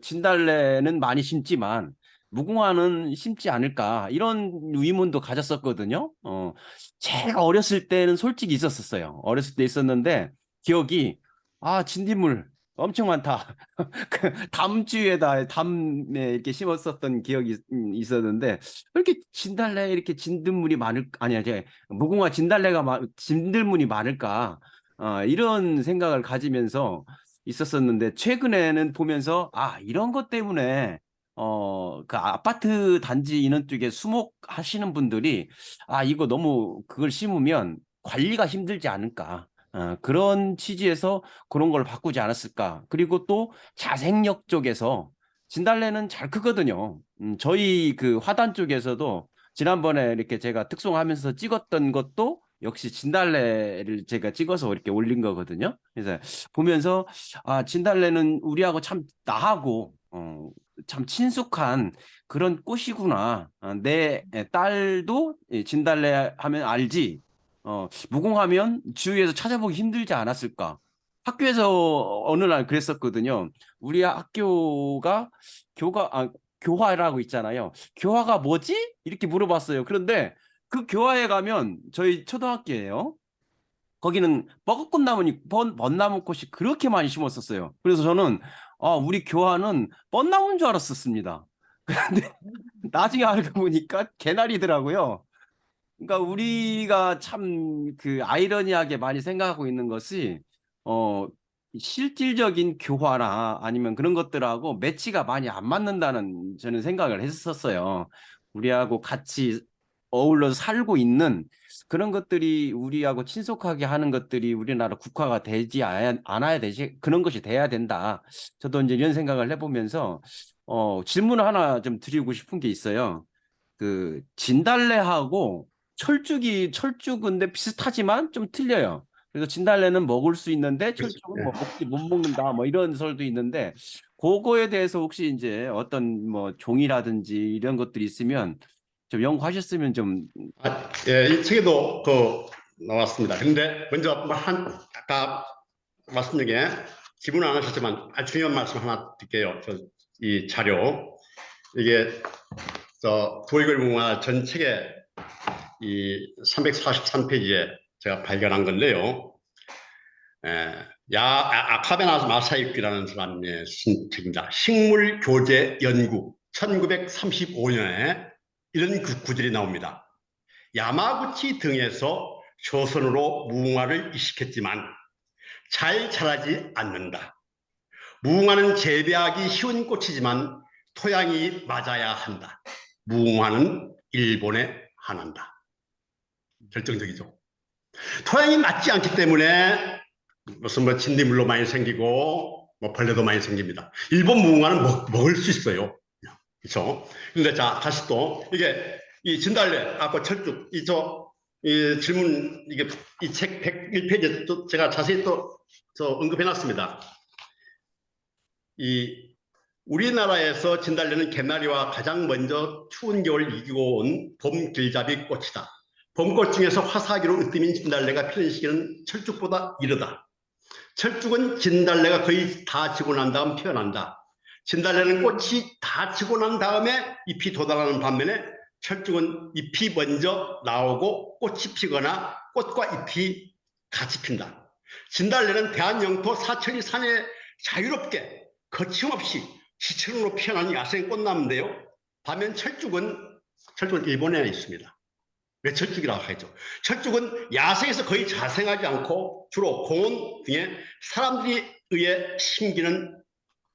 [SPEAKER 4] 진달래는 많이 심지만 무궁화는 심지 않을까 이런 의문도 가졌었거든요. 제가 어렸을 때는 솔직히 있었어요. 어렸을 때 있었는데 기억이 진딧물 엄청 많다. 그 담에 이렇게 심었었던 기억이 있었는데 왜 이렇게 진달래 이렇게 진딧물이 무궁화 진들문이 많을까? 이런 생각을 가지면서 있었었는데 최근에는 보면서 이런 것 때문에 그 아파트 단지 이런 쪽에 수목하시는 분들이 이거 너무 그걸 심으면 관리가 힘들지 않을까? 그런 취지에서 그런 걸 바꾸지 않았을까? 그리고 또 자생력 쪽에서 진달래는 잘 크거든요. 저희 그 화단 쪽에서도 지난번에 이렇게 제가 특송하면서 찍었던 것도 역시 진달래를 제가 찍어서 이렇게 올린 거거든요. 그래서 보면서 진달래는 우리하고 참 나하고 참 친숙한 그런 꽃이구나. 내 딸도 진달래 하면 알지. 무궁하면 주위에서 찾아보기 힘들지 않았을까? 학교에서 어느 날 그랬었거든요. 우리 학교가 교화라고 있잖아요. 교화가 뭐지? 이렇게 물어봤어요. 그런데 그 교화에 가면 저희 초등학교예요. 거기는 벚나무꽃이 그렇게 많이 심었었어요. 그래서 저는 우리 교화는 벚나무인 줄 알았었습니다. 그런데 나중에 알고 보니까 개나리더라고요. 그러니까 우리가 참 그 아이러니하게 많이 생각하고 있는 것이 실질적인 교화나 아니면 그런 것들하고 매치가 많이 안 맞는다는 저는 생각을 했었어요. 우리하고 같이 어울러서 살고 있는 그런 것들이 우리하고 친숙하게 하는 것들이 우리나라 국화가 되지 않아야 되지 그런 것이 돼야 된다. 저도 이제 이런 생각을 해보면서 질문을 하나 좀 드리고 싶은 게 있어요. 그 진달래하고 철쭉인데 비슷하지만 좀 틀려요. 그래서 진달래는 먹을 수 있는데
[SPEAKER 2] 그렇죠.
[SPEAKER 4] 철쭉은 뭐 못 먹는다 뭐 이런 설도 있는데 그거에 대해서 혹시 이제 어떤 뭐 종이라든지 이런 것들이 있으면 좀 연구하셨으면 좀
[SPEAKER 2] 예, 이 책에도 나왔습니다. 근데 먼저 아까 말씀 중에 기분 안 하셨지만 아주 중요한 말씀 하나 드릴게요. 이 자료 이게 도이글 전 책의 이 343페이지에 제가 발견한 건데요. 아카베나 마사유키라는 사람의 쓴 책입니다. 식물 교제 연구 1935년에 이런 구절이 나옵니다. 야마구치 등에서 조선으로 무궁화를 이식했지만 잘 자라지 않는다. 무궁화는 재배하기 쉬운 꽃이지만 토양이 맞아야 한다. 무궁화는 일본에 한한다. 결정적이죠. 토양이 맞지 않기 때문에 무슨 뭐 진딧물로 많이 생기고 뭐 벌레도 많이 생깁니다. 일본 무궁화는 먹을 수 있어요. 그렇죠? 근데 자 다시 또 이게 이 진달래 아까 철쭉 이 질문 이게 이 책 101페이지에 또 제가 자세히 또 언급해 놨습니다. 이 우리나라에서 진달래는 개나리와 가장 먼저 추운 겨울 이기고 온 봄 길잡이 꽃이다. 봄꽃 중에서 화사하기로 으뜸인 진달래가 피는 시기는 철쭉보다 이르다. 철쭉은 진달래가 거의 다 지고 난 다음 피어난다. 진달래는 꽃이 다 지고 난 다음에 잎이 돋아나는 반면에 철쭉은 잎이 먼저 나오고 꽃이 피거나 꽃과 잎이 같이 핀다. 진달래는 대한영토 사천리 산에 자유롭게 거침없이 지천으로 피어나는 야생 꽃나무인데요. 반면 철쭉은 일본에 있습니다. 왜 철쭉이라고 하죠? 철쭉은 야생에서 거의 자생하지 않고 주로 공원 등에 사람들이 의해 심기는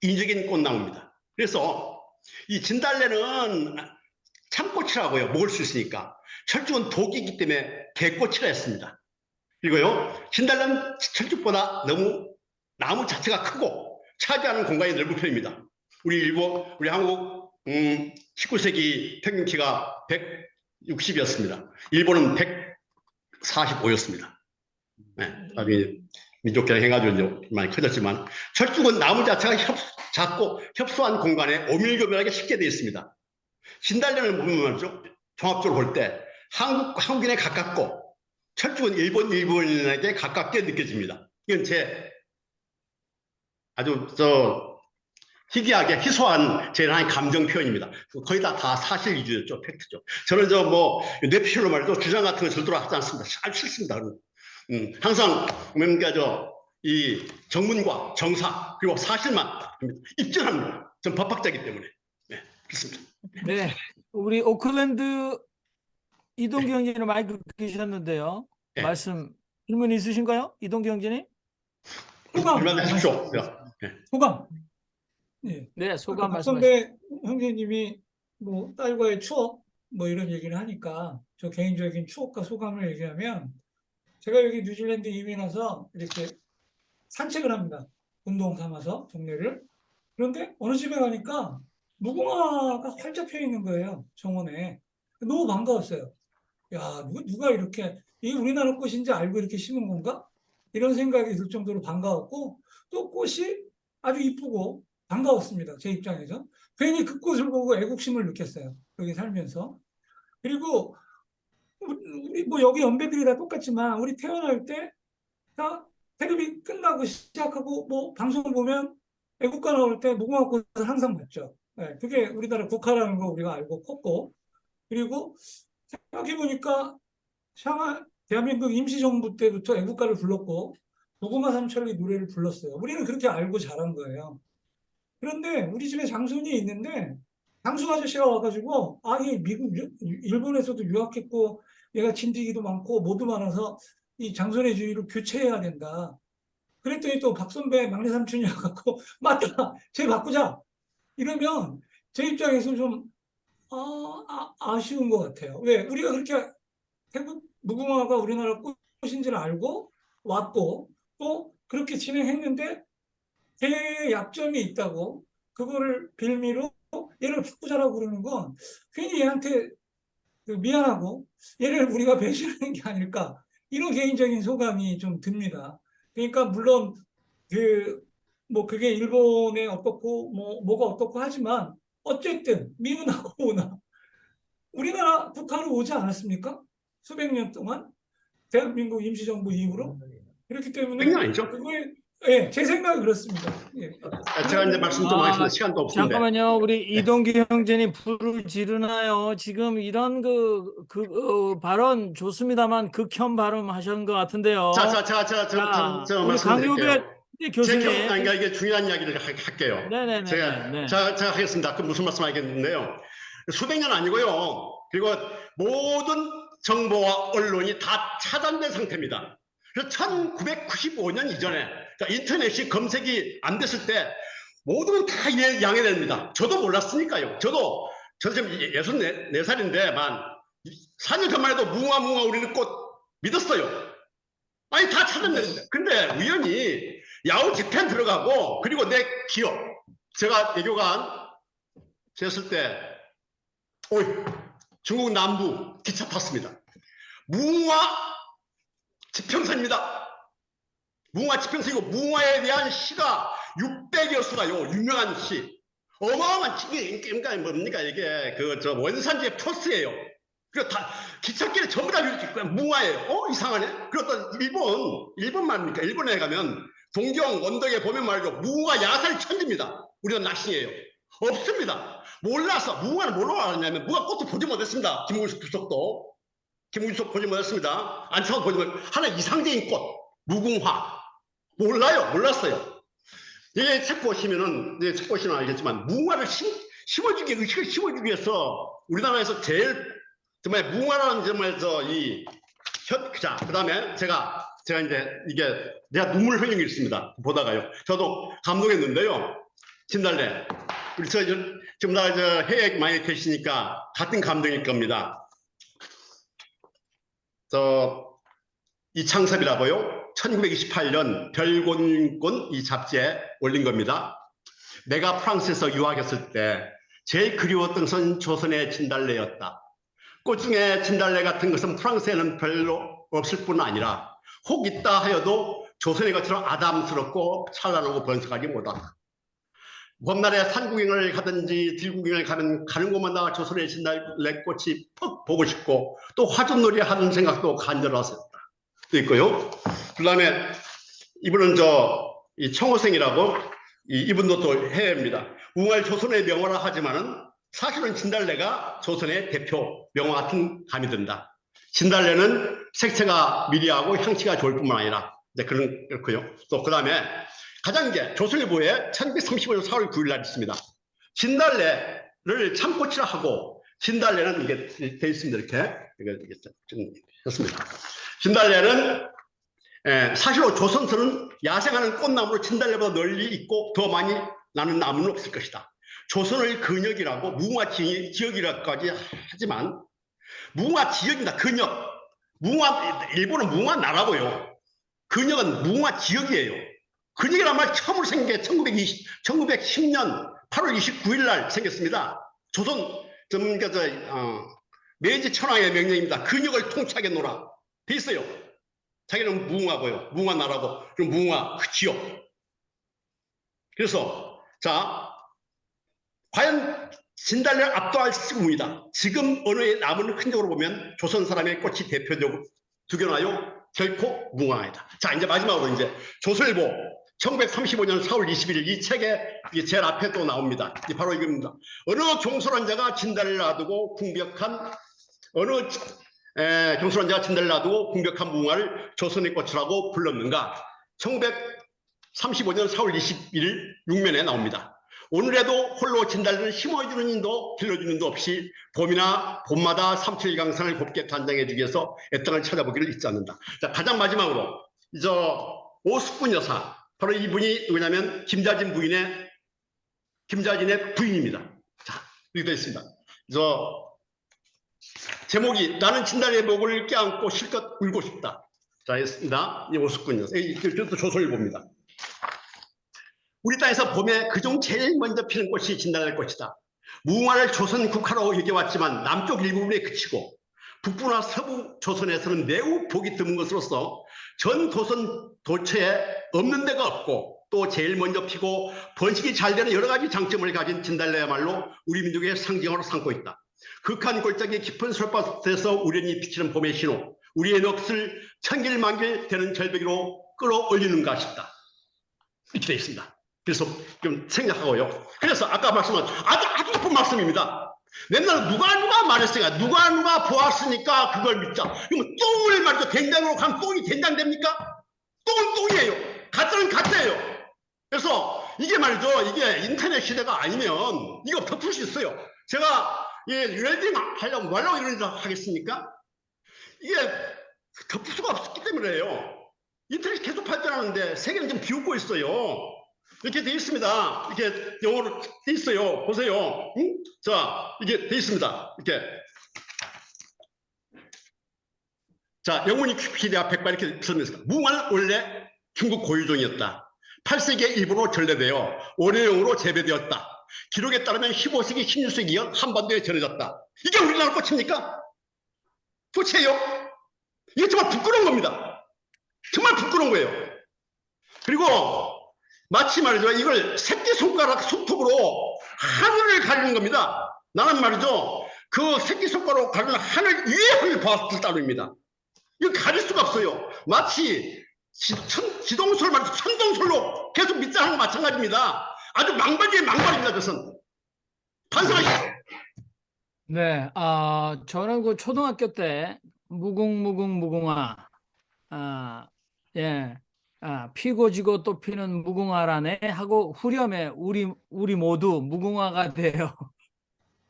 [SPEAKER 2] 인위적인 꽃나무입니다. 그래서 이 진달래는 참꽃이라고요. 먹을 수 있으니까. 철쭉은 독이기 때문에 개꽃이라 했습니다. 그리고요, 진달래는 철쭉보다 너무 나무 자체가 크고 차지하는 공간이 넓은 편입니다. 우리 한국 19세기 평균 키가 160이었습니다. 일본은 145였습니다. 네, 민족 결합해가지고 많이 커졌지만 철쭉은 나무 자체가 작고 협소한 공간에 오밀조밀하게 쉽게 되어 있습니다. 진달래는 보면 종합적으로 볼 때 한국인에 가깝고 철쭉은 일본인에게 가깝게 느껴집니다. 이건 제 아주 희귀하게 희소한 제 하나의 감정 표현입니다. 거의 다 사실 위주였죠. 팩트죠. 저는 뇌피셜로 말이죠. 주장 같은 거 절대로 하지 않습니다. 잘 싫습니다. 항상 뭔가 이 정문과 정사 그리고 사실만 입증합니다. 전 법학자이기 때문에. 네, 그렇습니다.
[SPEAKER 1] 네, 우리 오클랜드 이동규 형제님 마이크 끄셨는데요.
[SPEAKER 2] 네.
[SPEAKER 1] 질문 있으신가요? 이동규 형제님?
[SPEAKER 2] 질문 하십시오.
[SPEAKER 5] 소감. 네.
[SPEAKER 1] 네, 소감 말씀하시죠.
[SPEAKER 5] 박선배 형제님이 뭐 딸과의 추억 뭐 이런 얘기를 하니까 저 개인적인 추억과 소감을 얘기하면 제가 여기 뉴질랜드 이민 와서 이렇게 산책을 합니다. 운동 삼아서 동네를. 그런데 어느 집에 가니까 무궁화가 활짝 펴 있는 거예요. 정원에. 너무 반가웠어요. 야, 누가 이렇게 이게 우리나라 꽃인지 알고 이렇게 심은 건가? 이런 생각이 들 정도로 반가웠고 또 꽃이 아주 이쁘고 반가웠습니다. 제 입장에서. 괜히 그 꽃을 보고 애국심을 느꼈어요. 여기 살면서. 그리고 우리 뭐 여기 연배들이 다 똑같지만 우리 태어날 때 다 텔레비 끝나고 시작하고 뭐 방송 보면 애국가 나올 때 무궁화 꽃을 항상 봤죠. 네, 그게 우리나라 국화라는 거 우리가 알고 컸고 그리고 생각해보니까 대한민국 임시정부 때부터 애국가를 불렀고 무궁화 삼천리 노래를 불렀어요. 우리는 그렇게 알고 자란 거예요. 그런데 우리 집에 장손이 있는데 장수 아저씨가 와가지고 이 일본에서도 유학했고 얘가 진지기도 많고 모두 많아서 이 장손의 주의를 교체해야 된다. 그랬더니 또 박선배 막내 삼촌이 와갖고 맞다, 쟤 바꾸자. 이러면 제 입장에서 좀 아쉬운 것 같아요. 왜? 우리가 그렇게 태국 무궁화가 우리나라 꽃인지를 알고 왔고 또 그렇게 진행했는데 제 약점이 있다고 그거를 빌미로 얘를 바꾸자라고 그러는 건 괜히 얘한테 미안하고 얘를 우리가 배신하는 게 아닐까 이런 개인적인 소감이 좀 듭니다. 그러니까 물론 뭐 그게 일본에 어떻고 뭐가 어떻고 하지만 어쨌든 미운하고 오나 우리나라 북한으로 오지 않았습니까? 수백 년 동안 대한민국 임시정부 이후로 그렇기 때문에
[SPEAKER 2] 그건 아니죠.
[SPEAKER 5] 그거에 예, 제 생각은 그렇습니다. 예.
[SPEAKER 2] 제가 이제 말씀 좀
[SPEAKER 1] 아,
[SPEAKER 2] 하겠습니다. 시간도 없는데.
[SPEAKER 1] 잠깐만요. 우리 이동규 형제님 불을 지르나요? 지금 이런 발언 좋습니다만 극혐 발언하신 것 같은데요.
[SPEAKER 2] 제가
[SPEAKER 1] 우리
[SPEAKER 2] 말씀드릴게요.
[SPEAKER 1] 강효배 교수님.
[SPEAKER 2] 그러니까 이게 중요한 이야기를 할게요.
[SPEAKER 1] 네네네.
[SPEAKER 2] 제가 하겠습니다. 그 무슨 말씀 하겠는데요. 수백 년 아니고요. 그리고 모든 정보와 언론이 다 차단된 상태입니다. 그래서 1995년 이전에 인터넷이 검색이 안 됐을 때 모든 건 다 양해됩니다. 저도 몰랐으니까요. 저도 지금 64살인데만 4년 전만 해도 무궁화 우리는 꽃 믿었어요. 아니 다 차단됐는데. 근데 우연히 야후 집행 들어가고 그리고 내 기억 제가 외교관 됐을 때 중국 남부 기차 탔습니다. 무궁화 지평선입니다. 무궁화 지평선이고 무궁화에 대한 시가 600여 수가요. 유명한 시. 어마어마한 시. 그러니까 뭡니까 이게 원산지의 토스예요. 그리고 다 기찻길에 전부 다 무궁화예요. 이상하네. 그리고 또 일본 말입니까? 일본에 가면 동경 원덕에 보면 말이죠. 무궁화 야살 천지입니다. 우리가 낚시예요. 없습니다. 몰라서 무궁화를 뭐라고 하냐면 무궁화 꽃도 보지 못했습니다. 김문수 부석도. 김문수 보지 못했습니다. 안창호 보지 못했습니다. 하나 이상적인 꽃. 무궁화. 몰랐어요. 이게 책 보시면 알겠지만 무궁화를 심어주기 의식을 심어주기 위해서 우리나라에서 제일 정말 무궁화라는 정말 그다음에 제가 이제 내가 눈물 흘린 게 있습니다. 보다가요. 저도 감동했는데요. 진달래. 우리 지금 나 해외에 많이 계시니까 같은 감동일 겁니다. 이창섭이라고요. 1928년 별곤곤 이 잡지에 올린 겁니다. 내가 프랑스에서 유학했을 때 제일 그리웠던 것은 조선의 진달래였다. 꽃 중에 진달래 같은 것은 프랑스에는 별로 없을 뿐 아니라 혹 있다 하여도 조선의 것처럼 아담스럽고 찬란하고 번성하지 못한다. 봄날에 산구경을 가든지 들구경을 가는 곳마다 조선의 진달래 꽃이 퍽 보고 싶고 또 화전놀이 하는 생각도 간절했었다. 또 있고요. 그다음에 이분은 이 청호생이라고 이분도 또 해외입니다. 무궁화를 조선의 명화라 하지만은 사실은 진달래가 조선의 대표 명화 같은 감이 든다. 진달래는 색채가 미리하고 향취가 좋을 뿐만 아니라 그렇고요. 또 그다음에 가장 조선일보에 1935년 4월 9일 날 있습니다. 진달래를 참꽃이라 하고 진달래는 이게 돼 있습니다. 이렇게 좀 했습니다. 진달래는 사실로 조선서는 야생하는 꽃나무로 진달래보다 널리 있고 더 많이 나는 나무는 없을 것이다. 조선을 근역이라고 무궁화 지역이라고까지 하지만 무궁화 지역입니다. 근역. 일본은 무궁화 나라고요. 근역은 무궁화 지역이에요. 근역이란 말 처음으로 생긴 게 1910년 8월 29일 날 생겼습니다. 조선 메이지 천황의 명령입니다. 근역을 통치하게 놓으라. 돼 있어요. 자기는 무궁화고요. 무궁화 나라고. 그럼 무궁화 지역. 그래서 과연 진달래를 압도할 시기입니다. 지금 어느 나무는 흔적으로 보면 조선 사람의 꽃이 대표적으로 두겨나요? 결코 무궁화이다. 이제 마지막으로 조선일보 1935년 4월 21일 이 책에 제일 앞에 또 나옵니다. 바로 이겁니다. 어느 경솔한 진달래를 놔두고 궁벽한 무궁화를 조선의 꽃이라고 불렀는가? 1935년 4월 21일 6면에 나옵니다. 오늘에도 홀로 진달래를 심어주는 인도 길러주는 인도 없이 봄마다 삼천일강산을 곱게 단장해주기 위해서 애땅을 찾아보기를 잊지 않는다. 가장 마지막으로 오숙군 여사, 바로 이분이 누구냐면 김자진의 부인입니다. 이렇게 되어 있습니다. 제목이 나는 진달래의 목을 껴안고 실컷 울고 싶다. 했습니다. 이 오숙군 여사. 이것도 조선일보입니다. 우리 땅에서 봄에 그중 제일 먼저 피는 꽃이 진달래 꽃이다. 무궁화를 조선 국화로 여겨왔지만 남쪽 일부분에 그치고 북부나 서부 조선에서는 매우 보기 드문 것으로서 전 조선 도처에 없는 데가 없고 또 제일 먼저 피고 번식이 잘 되는 여러 가지 장점을 가진 진달래야말로 우리 민족의 상징으로 삼고 있다. 극한 골짜기 깊은 솔밭에서 우연히 비치는 봄의 신호, 우리의 넋을 천길만길 되는 절벽으로 끌어올리는가 싶다. 이렇게 되어 있습니다. 그래서 좀 생략하고요. 그래서 아까 말씀한 아주 나쁜 말씀입니다. 맨날 누가 말했으니까 누가 보았으니까 그걸 믿자. 그러면 똥을 말이죠. 된장으로 가면 똥이 된장 됩니까? 똥은 똥이에요. 가짜는 가짜예요. 그래서 이게 말이죠. 이게 인터넷 시대가 아니면 이거 덮을 수 있어요. 제가 웰딩 하려고 말라고 이러는 줄 하겠습니까? 이게 덮을 수가 없기 때문에요. 인터넷 계속 발전하는데 세계는 좀 비웃고 있어요. 이렇게 돼 있습니다. 이렇게 영어로 돼 있어요. 보세요. 응? 자, 이게 돼 있습니다. 이렇게. 자, 영문이 위키피디아 100과 이렇게 써있습니다. 무궁화는 원래 중국 고유종이었다. 8세기에 일본으로 전래되어 원효용으로 재배되었다. 기록에 따르면 15세기, 16세기에 한반도에 전해졌다. 이게 우리나라 꽃입니까? 꽃이에요? 이게 정말 부끄러운 겁니다. 정말 부끄러운 거예요. 그리고 마치 말이죠. 이걸 새끼손가락 손톱으로 하늘을 가리는 겁니다. 나는 말이죠. 그 새끼손가락으로 가리는 하늘 위에 하늘 봤을 따름입니다. 이거 가릴 수가 없어요. 마치 지동설 말이죠. 천동설로 계속 믿자는 거 마찬가지입니다. 아주 망발이에요. 망발입니다. 그것은. 반성하시죠.
[SPEAKER 1] 네, 저는 그 초등학교 때 무궁화, 예, 피고 지고 또 피는 무궁화라네 하고 후렴에 우리 모두 무궁화가 되어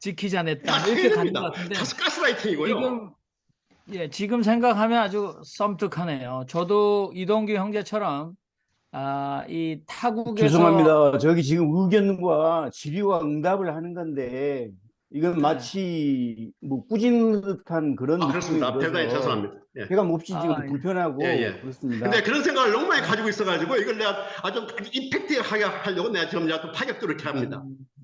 [SPEAKER 1] 지키자 내 땅 이렇게 가는 것 같은데
[SPEAKER 2] 다소 가스라이팅이고요.
[SPEAKER 1] 지금 생각하면 아주 썸뜩하네요. 저도 이동규 형제처럼 이 타국에서
[SPEAKER 6] 죄송합니다. 저기 지금 의견과 질의와 응답을 하는 건데 이건 마치 뭐 꾸짖는 듯한 그런 느낌이
[SPEAKER 2] 그렇습니다. 대단히
[SPEAKER 6] 들어서
[SPEAKER 2] 죄송합니다. 예.
[SPEAKER 6] 제가 몹시 지금 불편하고 그렇습니다.
[SPEAKER 2] 근데 그런 생각을 너무 많이 가지고 있어가지고 이걸 내가 아주 임팩트하게 하려고 내가 지금 또 파격적으로 이렇게 합니다.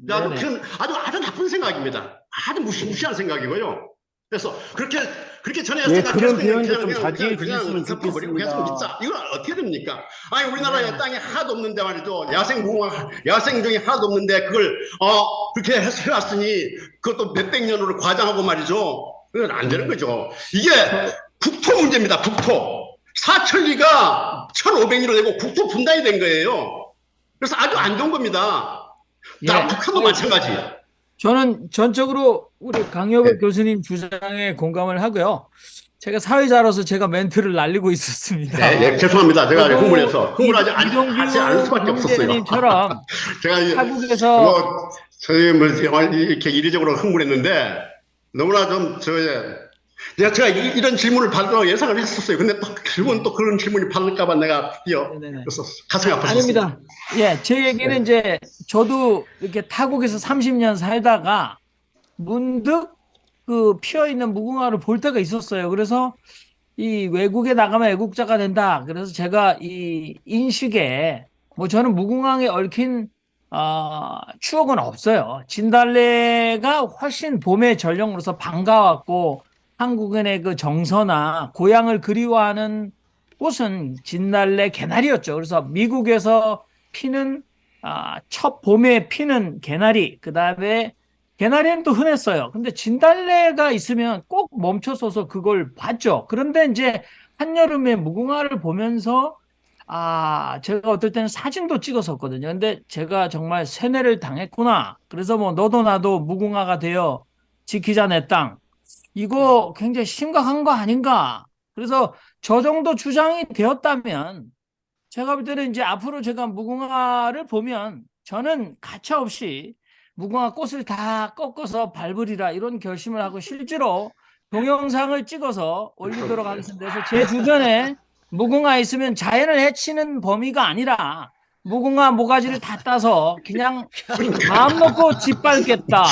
[SPEAKER 2] 아주 나쁜 생각입니다. 아주 무시무시한 생각이고요. 그래서 그렇게 전에
[SPEAKER 6] 그런 표현도 좀 자제해 주셨으면 좋겠습니다.
[SPEAKER 2] 계속 믿자. 이건 어떻게 됩니까? 아니 우리나라에 땅이 하나도 없는데 말이죠. 야생종이 하나도 없는데 그걸 그렇게 해왔으니 그것도 몇백 년으로 과장하고 말이죠. 그건 안 되는 거죠. 이게 국토 문제입니다. 국토. 사천리가 1500리로 되고 국토 분단이 된 거예요. 그래서 아주 안 좋은 겁니다. 북한도 마찬가지.
[SPEAKER 1] 저는 전적으로 우리 강효백 교수님 주장에 공감을 하고요. 제가 사회자로서 제가 멘트를 날리고 있었습니다.
[SPEAKER 2] 네, 죄송합니다. 제가 흥분하지 않을 수밖에 없었어요.
[SPEAKER 1] 처럼
[SPEAKER 2] 제가
[SPEAKER 1] 타국에서
[SPEAKER 2] 저희 이렇게 이례적으로 흥분했는데 너무나 좀 제가 이런 질문을 받으라고 예상을 했었어요. 근데 또 결국은 또 그런 질문이 받을까봐 내가 드디어 그래서 가슴이 아팠었습니다.
[SPEAKER 1] 아닙니다. 제 얘기는 이제 저도 이렇게 타국에서 30년 살다가 문득 그 피어 있는 무궁화를 볼 때가 있었어요. 그래서 이 외국에 나가면 애국자가 된다. 그래서 제가 이 인식에 뭐 저는 무궁화에 얽힌 추억은 없어요. 진달래가 훨씬 봄의 전령으로서 반가웠고 한국인의 그 정서나 고향을 그리워하는 꽃은 진달래 개나리였죠. 그래서 미국에서 피는 첫 봄에 피는 개나리, 그 다음에 개나리는 또 흔했어요. 근데 진달래가 있으면 꼭 멈춰서서 그걸 봤죠. 그런데 이제 한여름에 무궁화를 보면서 제가 어떨 때는 사진도 찍었었거든요. 근데 제가 정말 세뇌를 당했구나. 그래서 뭐 너도 나도 무궁화가 되어 지키자 내 땅. 이거 굉장히 심각한 거 아닌가. 그래서 저 정도 주장이 되었다면 제가 볼 때는 이제 앞으로 제가 무궁화를 보면 저는 가차없이 무궁화 꽃을 다 꺾어서 밟으리라 이런 결심을 하고 실제로 동영상을 찍어서 올리도록 하겠습니다. 그래서 제 주변에 무궁화 있으면 자연을 해치는 범위가 아니라 무궁화 모가지를 다 따서 그냥 마음 놓고 짓밟겠다.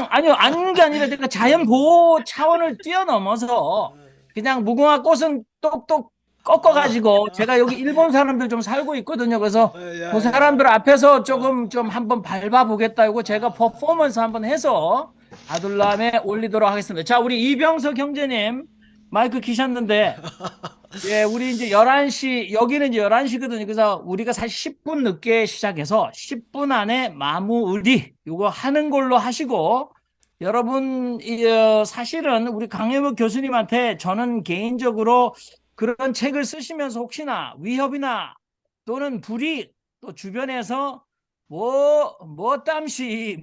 [SPEAKER 1] 아니요, 아닌 게 아니라 제가 자연 보호 차원을 뛰어넘어서 그냥 무궁화 꽃은 똑똑 꺾어가지고 제가 여기 일본 사람들 좀 살고 있거든요. 그래서 그 사람들 앞에서 조금 좀 한번 밟아보겠다. 이거 제가 퍼포먼스 한번 해서 아둘람에 올리도록 하겠습니다. 자, 우리 이병석 형제님 마이크 키셨는데, 예, 우리 이제 11시, 여기는 이제 11시거든요. 그래서 우리가 사실 10분 늦게 시작해서 10분 안에 마무리, 이거 하는 걸로 하시고, 여러분, 사실은 우리 강혜묵 교수님한테 저는 개인적으로 그런 책을 쓰시면서 혹시나 위협이나 또는 불이익, 또 주변에서 무엇이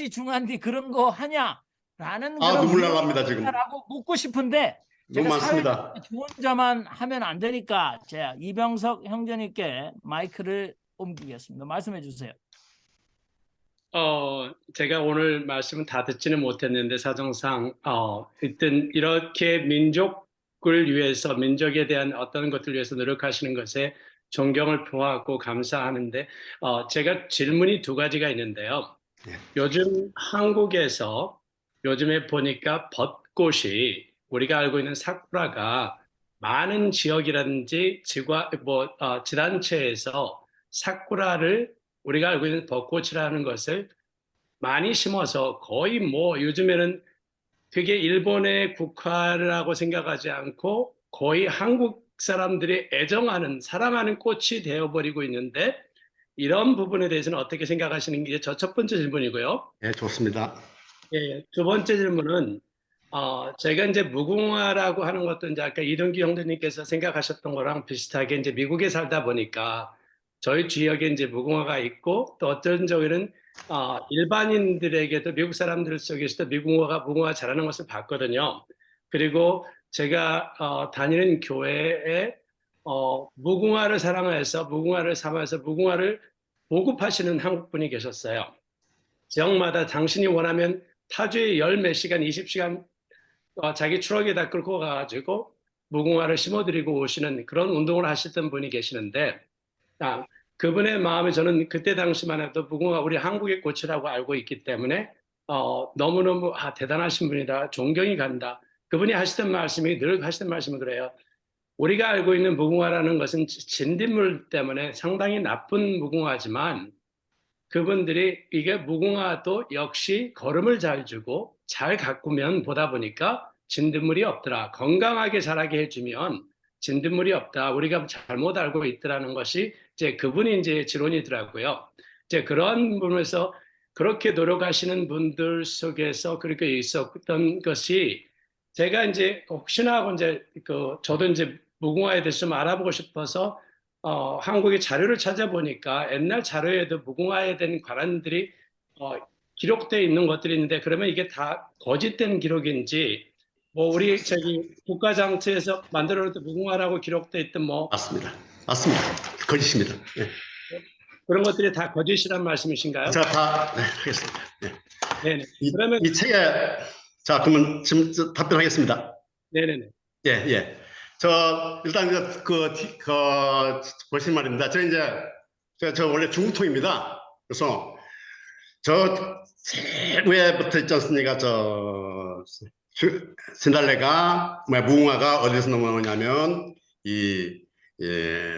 [SPEAKER 1] 중한디 그런 거 하냐라는
[SPEAKER 2] 아,
[SPEAKER 1] 그런
[SPEAKER 2] 눈물 날랍니다, 지금.
[SPEAKER 1] 라고 묻고 싶은데,
[SPEAKER 2] 너무
[SPEAKER 1] 제가
[SPEAKER 2] 많습니다.
[SPEAKER 1] 사회적 좋은 자만 하면 안 되니까 제가 이병석 형제님께 마이크를 옮기겠습니다. 말씀해 주세요.
[SPEAKER 7] 제가 오늘 말씀은 다 듣지는 못했는데 사정상 일단 이렇게 민족을 위해서 민족에 대한 어떤 것들 위해서 노력하시는 것에 존경을 표하고 감사하는데 제가 질문이 두 가지가 있는데요.
[SPEAKER 2] 네.
[SPEAKER 7] 요즘 한국에서 요즘에 보니까 벚꽃이 우리가 알고 있는 사쿠라가 많은 지역이라든지 지단체에서 사쿠라를 우리가 알고 있는 벚꽃이라는 것을 많이 심어서 거의 뭐 요즘에는 되게 일본의 국화라고 생각하지 않고 거의 한국 사람들이 애정하는 사랑하는 꽃이 되어버리고 있는데 이런 부분에 대해서는 어떻게 생각하시는 게 저 첫 번째 질문이고요.
[SPEAKER 2] 네, 좋습니다.
[SPEAKER 7] 예, 두 번째 질문은 제가 이제 무궁화라고 하는 것도 이제 아까 이동규 형제님께서 생각하셨던 거랑 비슷하게 이제 미국에 살다 보니까 저희 지역에 이제 무궁화가 있고 또 어떤 적에는 일반인들에게도 미국 사람들 속에서도 무궁화가 자라는 것을 봤거든요. 그리고 제가 다니는 교회에 무궁화를 사랑해서 무궁화를 삼아서 무궁화를 보급하시는 한국 분이 계셨어요. 지역마다 당신이 원하면 타주에 열 몇 시간, 20시간 자기 트럭에다 끌고 가가지고 무궁화를 심어드리고 오시는 그런 운동을 하시던 분이 계시는데 그분의 마음에 저는 그때 당시만 해도 무궁화 우리 한국의 꽃이라고 알고 있기 때문에 너무너무 대단하신 분이다. 존경이 간다. 그분이 하시던 말씀이 늘 하시던 말씀이 그래요. 우리가 알고 있는 무궁화라는 것은 진딧물 때문에 상당히 나쁜 무궁화지만 그분들이 이게 무궁화도 역시 걸음을 잘 주고 잘 가꾸면 보다 보니까 진딧물이 없더라. 건강하게 자라게 해주면 진딧물이 없다. 우리가 잘못 알고 있더라는 것이 이제 그분이 이제 지론이더라고요. 이제 그런 부분에서 그렇게 노력하시는 분들 속에서 그렇게 있었던 것이 제가 이제 혹시나 하고 이제 저도 이제 무궁화에 대해서 좀 알아보고 싶어서 한국의 자료를 찾아보니까 옛날 자료에도 무궁화에 대한 관한들이 기록되어 있는 것들이 있는데 그러면 이게 다 거짓된 기록인지 뭐 우리 국가장치에서 만들어놓은 무궁화라고 기록되어 있던 뭐
[SPEAKER 2] 맞습니다. 거짓입니다. 네.
[SPEAKER 7] 그런 것들이 다 거짓이란 말씀이신가요?
[SPEAKER 2] 제가 다 하겠습니다. 네.
[SPEAKER 7] 네네. 그러면
[SPEAKER 2] 이 책에 그러면 지금 답변하겠습니다.
[SPEAKER 7] 네네네.
[SPEAKER 2] 예. 일단 보신 말입니다. 저 원래 중국통입니다. 그래서 제일 위에부터 있지 않습니까? 진달래가 무궁화가 어디서 나오냐면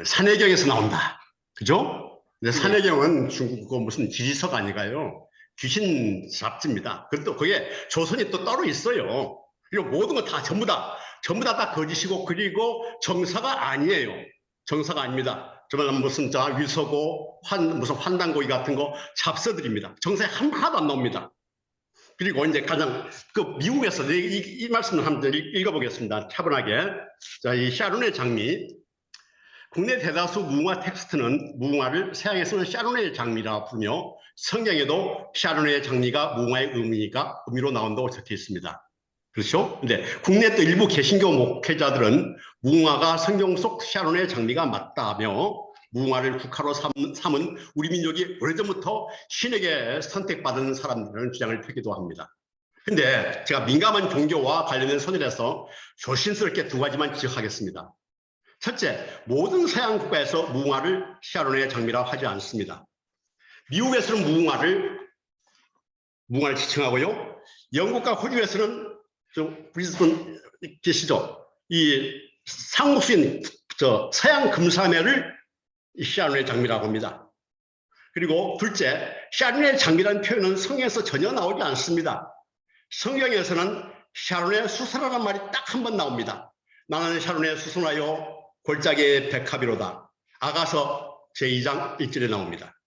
[SPEAKER 2] 산해경에서 나온다. 그죠? 근데 산해경은 중국 무슨 지리서가 아니가요. 귀신 잡지입니다. 그것도 그게 조선이 또 따로 있어요. 그리고 모든 거 다 전부 다 거짓이고 그리고 정사가 아니에요. 정사가 아닙니다. 정말 무슨 위서고 무슨 환단고기 같은 거 잡서들입니다. 정사에 하나도 안 나옵니다. 그리고 이제 가장 미국에서 이 말씀을 한번 읽어보겠습니다. 차분하게. 이 샤론의 장미. 국내 대다수 무궁화 텍스트는 무궁화를 서양에 쓰는 샤론의 장미라 부르며 성경에도 샤론의 장미가 무궁화의 의미로 나온다고 적혀 있습니다. 그렇죠? 근데 국내 또 일부 개신교 목회자들은 무궁화가 성경 속 샤론의 장미가 맞다며 무궁화를 국화로 삼은 우리 민족이 오래전부터 신에게 선택받은 사람들이라는 주장을 펴기도 합니다. 근데 제가 민감한 종교와 관련된 선언에서 조심스럽게 두 가지만 지적하겠습니다. 첫째, 모든 서양 국가에서 무궁화를 샤론의 장미라고 하지 않습니다. 미국에서는 무궁화를 지칭하고요. 영국과 호주에서는 브리즈번 계시죠? 이 상록수인 서양 금사매를 샤론의 장미라고 합니다. 그리고 둘째, 샤론의 장미라는 표현은 성경에서 전혀 나오지 않습니다. 성경에서는 샤론의 수선화란 말이 딱 한 번 나옵니다. 나는 샤론의 수선화요 골짜기의 백합이로다. 아가서 제2장 1절에 나옵니다.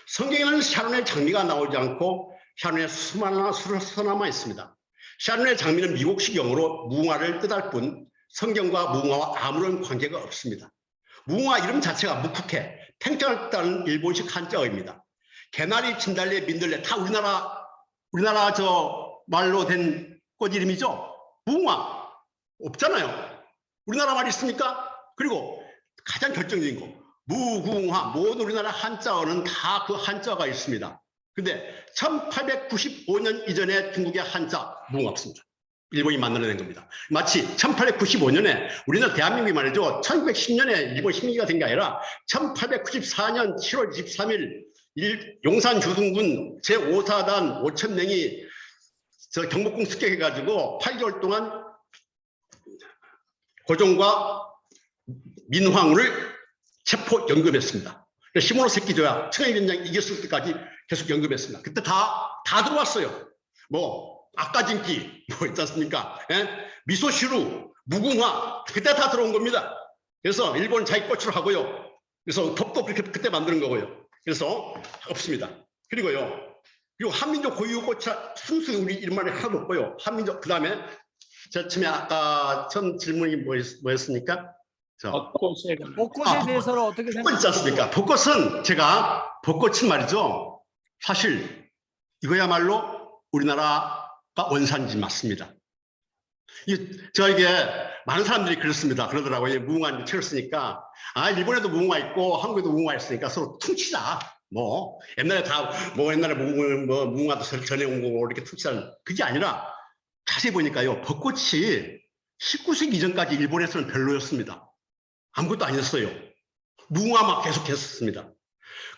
[SPEAKER 2] 성경에는 샤론의 장미가 나오지 않고 샤론의 수선화만 있습니다. 샤론의 장미는 미국식 영어로 무궁화를 뜻할 뿐 성경과 무궁화와 아무런 관계가 없습니다. 무궁화 이름 자체가 무쿠케, 팽창을 뜻하는 일본식 한자어입니다. 개나리, 진달래, 민들레 다 우리나라 저 말로 된 꽃 이름이죠. 무궁화 없잖아요. 우리나라 말이 있습니까? 그리고 가장 결정적인 거 무궁화, 모든 우리나라 한자어는 다 그 한자어가 있습니다. 근데 1895년 이전에 중국의 한자 무궁화 없습니다. 일본이 만들어낸 겁니다. 마치 1895년에 우리나라 대한민국이 말이죠. 1910년에 일본 식민지가 된 게 아니라 1894년 7월 23일 용산 주둔군 제5사단 5,000명이 저 경복궁 습격해가지고 8개월 동안 고종과 민황을 체포 연금했습니다. 시모노세키조야 청해전쟁 이겼을 때까지 계속 연금했습니다. 그때 다 들어왔어요. 뭐 아까진기 뭐 있지 않습니까? 예? 미소시루, 무궁화 그때 다 들어온 겁니다. 그래서 일본 자기 꽃으로 하고요. 그래서 덮도 그때 만드는 거고요. 그래서 없습니다. 그리고 한민족 고유 꽃이 순수 우리 이름만이 하나도 없고요. 한민족 그 다음에 저 처음에 아까 첫 질문이 뭐였습니까?
[SPEAKER 1] 벚꽃에 대해서는 어떻게
[SPEAKER 2] 벚꽃 있지 않습니까? 벚꽃은 말이죠. 사실 이거야말로 우리나라가 원산지 맞습니다. 이게 많은 사람들이 그러더라고요. 무궁화 책을 쓰니까 일본에도 무궁화 있고 한국에도 무궁화 있으니까 서로 퉁치자. 뭐 옛날에 무궁화도 전해온 거고 이렇게 퉁치자는 그게 아니라 자세히 보니까요. 벚꽃이 19세기 이전까지 일본에서는 별로였습니다. 아무것도 아니었어요. 무궁화만 계속 했었습니다.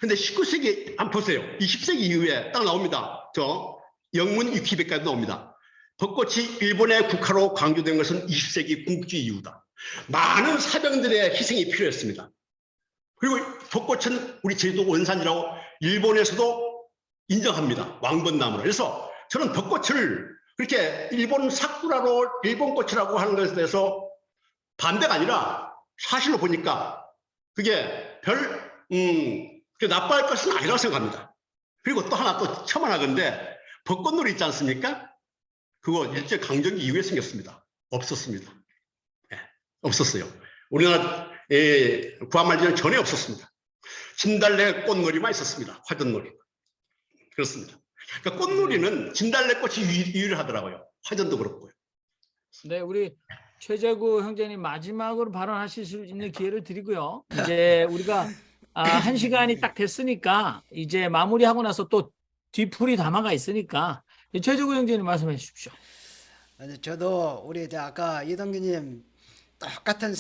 [SPEAKER 2] 근데 19세기 한번 보세요. 20세기 이후에 딱 나옵니다. 저 영문 위키백과에도 나옵니다. 벚꽃이 일본의 국화로 강조된 것은 20세기 군국주의 이후다. 많은 사병들의 희생이 필요했습니다. 그리고 벚꽃은 우리 제주도 원산이라고 일본에서도 인정합니다. 왕벚나무로. 그래서 저는 벚꽃을 그렇게 일본 사쿠라로 일본 꽃이라고 하는 것에 대해서 반대가 아니라 사실로 보니까 그게 나빠할 것은 아니라고 생각합니다. 그리고 또 하나 또 첨언하건데 벚꽃놀이 있지 않습니까? 그거 일제 강점기 이후에 생겼습니다. 없었습니다. 네, 없었어요. 우리나라 구한말기는 전에 없었습니다. 진달래 꽃놀이만 있었습니다. 화전놀이. 그렇습니다. 그러니까 꽃놀이는 진달래 꽃이 유일하더라고요. 화전도 그렇고요.
[SPEAKER 1] 네, 우리 최재구 형제님 마지막으로 발언하실 수 있는 기회를 드리고요. 이제 우리가 1시간이 딱 됐으니까 이제 마무리하고 나서 또 뒤풀이 담화가 있으니까 최재구 형제님 말씀해 주십시오.
[SPEAKER 3] 저도 우리 아까 이동규님 똑같은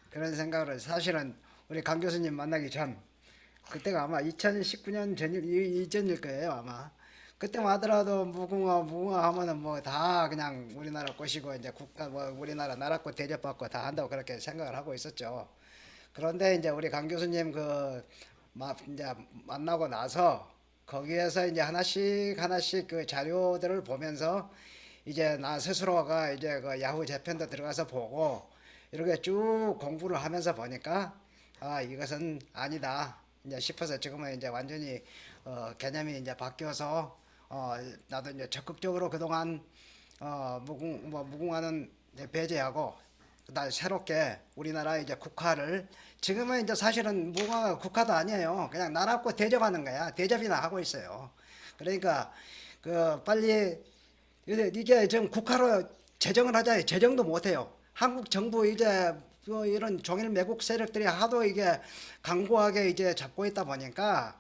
[SPEAKER 3] 그런 생각을 사실은 우리 강 교수님 만나기 전 그때가 아마 2019년 이전일 거예요 아마. 그때만 하더라도 무궁화 하면은 뭐 다 그냥 우리나라 꽃이고 이제 우리나라 나라꽃 대접받고 다 한다고 그렇게 생각을 하고 있었죠. 그런데 이제 우리 강 교수님 이제 만나고 나서 거기에서 이제 하나씩 그 자료들을 보면서 이제 나 스스로가 이제 그 야후 재편도 들어가서 보고 이렇게 쭉 공부를 하면서 보니까 이것은 아니다 이제 싶어서 지금은 이제 완전히 개념이 이제 바뀌어서 나도 이제 적극적으로 그동안 무궁화는 이제 배제하고 그다음에 새롭게 우리나라 이제 국화를 지금은 이제 사실은 무궁화가 국화도 아니에요. 그냥 나라꽃 대접하는 거야. 대접이나 하고 있어요. 그러니까 빨리 이게 지금 국화로 제정을 하자. 제정도 못 해요. 한국 정부 이제 이런 종일 매국 세력들이 하도 이게 강고하게 이제 잡고 있다 보니까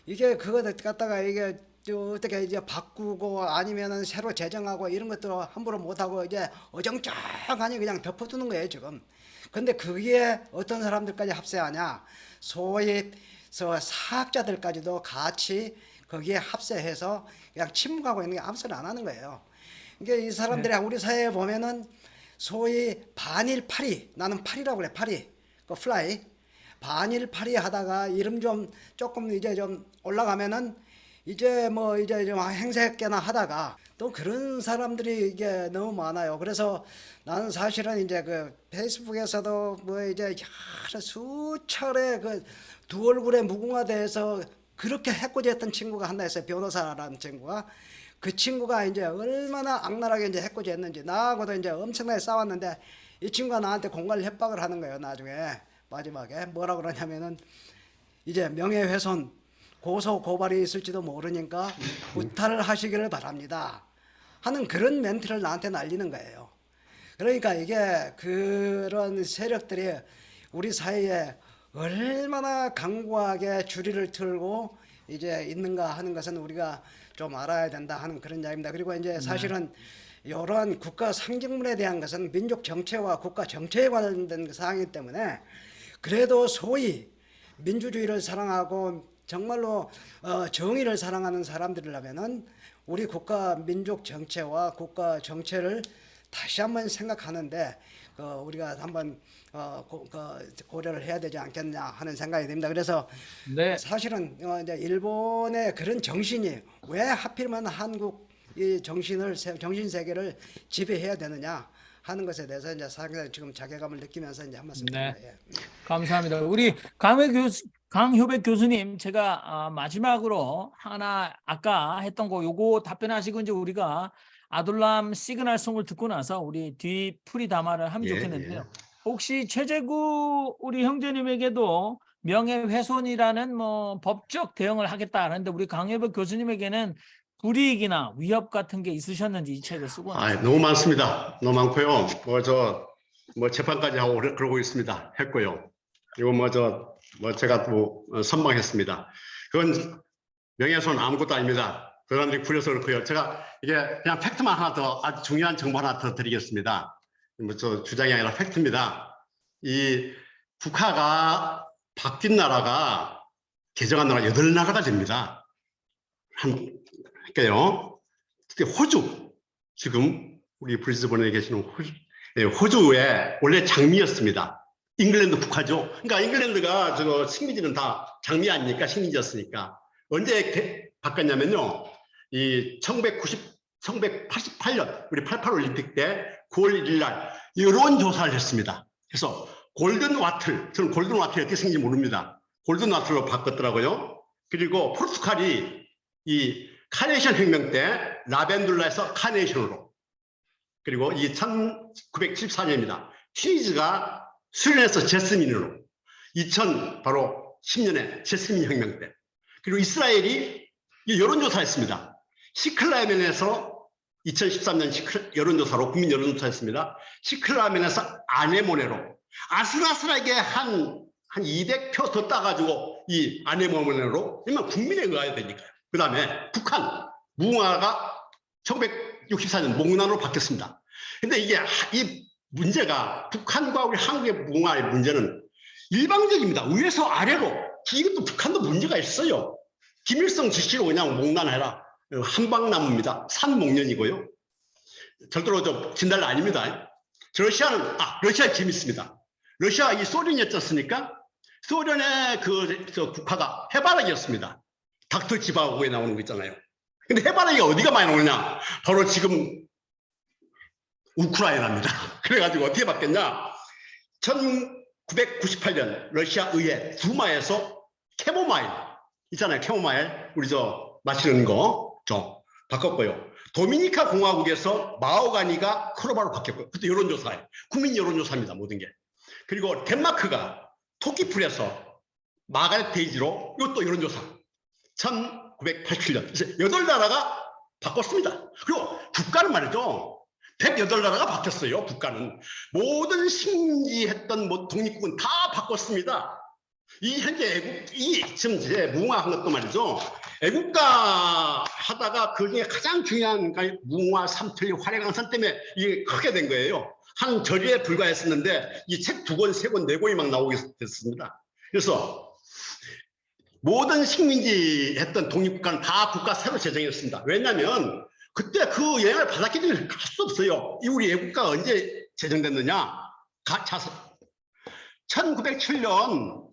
[SPEAKER 3] 이게 그거 갖다가 이게 어떻게 이제 바꾸고 아니면은 새로 제정하고 이런 것도 함부로 못하고 이제 어정쩡하니 그냥 덮어두는 거예요 지금. 근데 그게 어떤 사람들까지 합세하냐, 소위 사학자들까지도 같이 거기에 합세해서 그냥 침묵하고 있는 게 아무 소리 안 하는 거예요. 이게 이 사람들이 우리 사회에 보면은 소위 반일파리, 나는 파리라고 그래. 파리 그 플라이 반일파리 하다가 이름 조금 이제 좀 올라가면은 이제 뭐 이제 좀 행색깨나 하다가 또 그런 사람들이 이게 너무 많아요. 그래서 나는 사실은 이제 그 페이스북에서도 뭐 이제 여러 수차례 그 두 얼굴의 무궁화대에서 그렇게 해코지했던 친구가 하나 있어요. 변호사라는 친구가. 그 친구가 이제 얼마나 악랄하게 이제 해코지했는지 나하고도 이제 엄청나게 싸웠는데 이 친구가 나한테 공갈 협박을 하는 거예요. 나중에 마지막에 뭐라 그러냐면은 이제 명예훼손 고소 고발이 있을지도 모르니까 무탈을 하시기를 바랍니다 하는 그런 멘트를 나한테 날리는 거예요. 그러니까 이게 그런 세력들이 우리 사이에 얼마나 강고하게 주리를 틀고 이제 있는가 하는 것은 우리가 좀 알아야 된다 하는 그런 이야기입니다. 그리고 이제 사실은 이러한 국가 상징물에 대한 것은 민족 정체와 국가 정체에 관련된 사항이기 때문에 그래도 소위 민주주의를 사랑하고 정말로 정의를 사랑하는 사람들이라면은 우리 국가 민족 정체와 국가 정체를 다시 한번 생각하는데 우리가 한번 고려를 해야 되지 않겠냐 하는 생각이 듭니다. 그래서
[SPEAKER 1] 네.
[SPEAKER 3] 사실은 이제 일본의 그런 정신이 왜 하필이면 한국 이 정신 세계를 지배해야 되느냐 하는 것에 대해서 이제 상당히 지금 자괴감을 느끼면서 이제 한 말씀 드립니다.
[SPEAKER 1] 네.
[SPEAKER 3] 예.
[SPEAKER 1] 감사합니다. 우리 강효백 교수님, 제가 마지막으로 하나 아까 했던 거 요거 답변하시고 이제 우리가 아둘람 시그널송을 듣고 나서 우리 뒤풀이 담화를 하면
[SPEAKER 2] 예,
[SPEAKER 1] 좋겠는데요.
[SPEAKER 2] 예.
[SPEAKER 1] 혹시 최재구 우리 형제님에게도 명예훼손이라는 뭐 법적 대응을 하겠다 하는데 우리 강효백 교수님에게는 불이익이나 위협 같은 게 있으셨는지 이 책을 쓰고 나서.
[SPEAKER 2] 너무 많습니다. 너무 많고요. 뭐 재판까지 하고 그러고 있습니다. 했고요. 그리고 제가 또 선방했습니다. 그건 명예훼손 아무것도 아닙니다. 그 사람들이 부려서 그렇고요. 제가 이게 그냥 팩트만 하나 더, 아주 중요한 정보 하나 더 드리겠습니다. 저 주장이 아니라 팩트입니다. 이 국가가 바뀐 나라가 개정한 나라가 8나라가 됩니다. 할게요. 특히 호주, 지금 우리 브리즈번에 계시는 호주에 원래 장미였습니다. 잉글랜드 국화죠. 그러니까 잉글랜드가 식민지는 다 장미 아닙니까? 식민지였으니까. 언제 바꿨냐면요. 이 1988년 우리 88 올림픽 때 9월 1일 날 여론조사를 했습니다. 그래서 골든 와틀, 저는 골든 와틀이 어떻게 생긴지 모릅니다. 골든 와틀로 바꿨더라고요. 그리고 포르투갈이 이 카네이션 혁명 때 라벤둘라에서 카네이션으로, 그리고 이 1974년입니다. 튀니지가 수련에서 제스민으로, 바로 10년에 제스민 혁명 때, 그리고 이스라엘이 여론조사했습니다. 시클라멘에서 2013년 여론조사로 국민 여론조사했습니다. 시클라멘에서 아네모네로 아슬아슬하게 한 200표 더 따가지고 이 아네모네로, 왜냐면 국민에 의해야 되니까요. 그 다음에 북한 무궁화가 1964년 목란으로 바뀌었습니다. 근데 이 문제가 북한과 우리 한국의 무궁화의 문제는 일방적입니다. 위에서 아래로. 이것도 북한도 문제가 있어요. 김일성 지시로 그냥 목란해라. 한방나무입니다. 산목련이고요. 절대로 진달래 아닙니다. 러시아 재밌습니다. 러시아 이 소련이 어떻습니까? 소련의 그 국화가 해바라기였습니다. 닥터 지바고에 나오는 거 있잖아요. 근데 해바라기가 어디가 많이 나오느냐? 바로 지금 우크라이나입니다. 그래가지고 어떻게 바뀌었냐? 1998년 러시아 의회 두마에서 캐모마일 있잖아요. 캐모마일 우리 마시는 거 바꿨고요. 도미니카 공화국에서 마오가니가 크로바로 바뀌었고요. 그때 여론조사예요. 국민 여론조사입니다. 모든 게. 그리고 덴마크가 토끼풀에서 마가렛 데이지로 이것도 여론조사. 1987년. 이제 8나라가 바꿨습니다. 그리고 국가는 말이죠. 108나라가 바뀌었어요. 국가는. 모든 식민지했던 독립국은 다 바꿨습니다. 이 현재 지금 제 무궁화한 것도 말이죠. 애국가 하다가 그중에 가장 중요한 무궁화 삼틀리 활해강산 때문에 이게 크게 된 거예요. 한 절에 불과했었는데 이 책 2권, 3권, 4권이 막 나오게 됐습니다. 그래서 모든 식민지 했던 독립국가는 다 국가 새로 제정했습니다. 왜냐하면 그때 그 영향을 받았기 때문에 갈 수 없어요. 우리 애국가가 언제 제정됐느냐? 1907년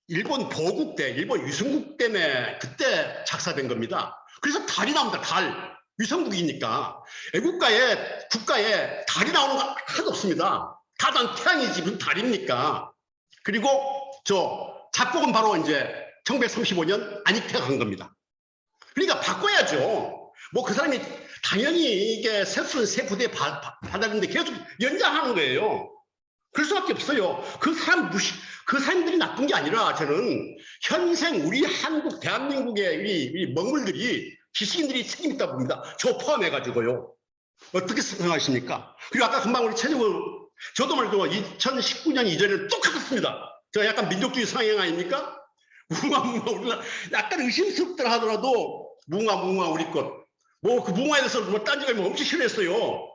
[SPEAKER 2] 일본 보국 때, 일본 위성국 때문에 그때 작사된 겁니다. 그래서 달이 나옵니다. 달. 위성국이니까. 국가에 달이 나오는 거 하나도 없습니다. 다단 태양이지 무슨 달입니까? 그리고 작곡은 바로 이제 1935년 안익태가 한 겁니다. 그러니까 바꿔야죠. 뭐 그 사람이 당연히 이게 세수는 새 부대에 받았는데 계속 연장하는 거예요. 그럴 수밖에 없어요. 그 사람들이 나쁜 게 아니라 저는 현생 우리 한국 대한민국의 이 먹물들이 지식인들이 책임 있다고 봅니다. 저 포함해가지고요. 어떻게 생각하십니까? 그리고 아까 금방 우리 최재훈 저도 말도 2019년 이전에는 똑같았습니다. 저 약간 민족주의 성향 아닙니까? 무궁화 우리가 약간 의심스럽더라 하더라도 무궁화 우리 것. 뭐 그 무궁화에 대해서 뭐 딴지가 엄청 싫어했어요.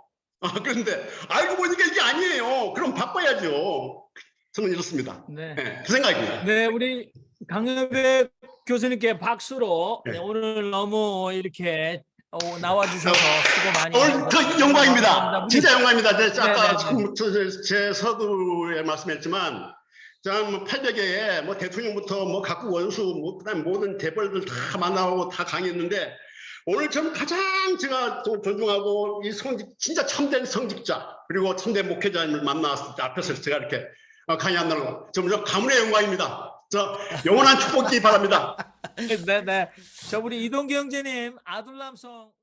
[SPEAKER 2] 그런데 알고 보니까 이게 아니에요. 그럼 바꿔야죠. 저는 이렇습니다.
[SPEAKER 1] 네.
[SPEAKER 2] 네, 그 생각입니다.
[SPEAKER 1] 네, 우리 강효백 교수님께 박수로
[SPEAKER 2] 네.
[SPEAKER 1] 오늘 너무 이렇게 나와주셔서 수고 많이
[SPEAKER 2] 오늘
[SPEAKER 1] 하셨습니다.
[SPEAKER 2] 그 영광입니다.
[SPEAKER 1] 감사합니다.
[SPEAKER 2] 진짜 영광입니다. 아까
[SPEAKER 1] 네.
[SPEAKER 2] 제 서두에 말씀했지만, 참 800여에 뭐 대통령부터 뭐 각국 원수, 뭐 그다음 모든 대벌들 다 만나고 다 강의했는데 오늘 좀 가장 제가 존중하고 이 진짜 참된 성직자 그리고 참된 목회자님을 만났을 때 앞에서 제가 이렇게 강의한다는 거 정말 가문의 영광입니다. 영원한 축복이 바랍니다.
[SPEAKER 1] 네. 자, 우리 이동기 형제님 아둘람성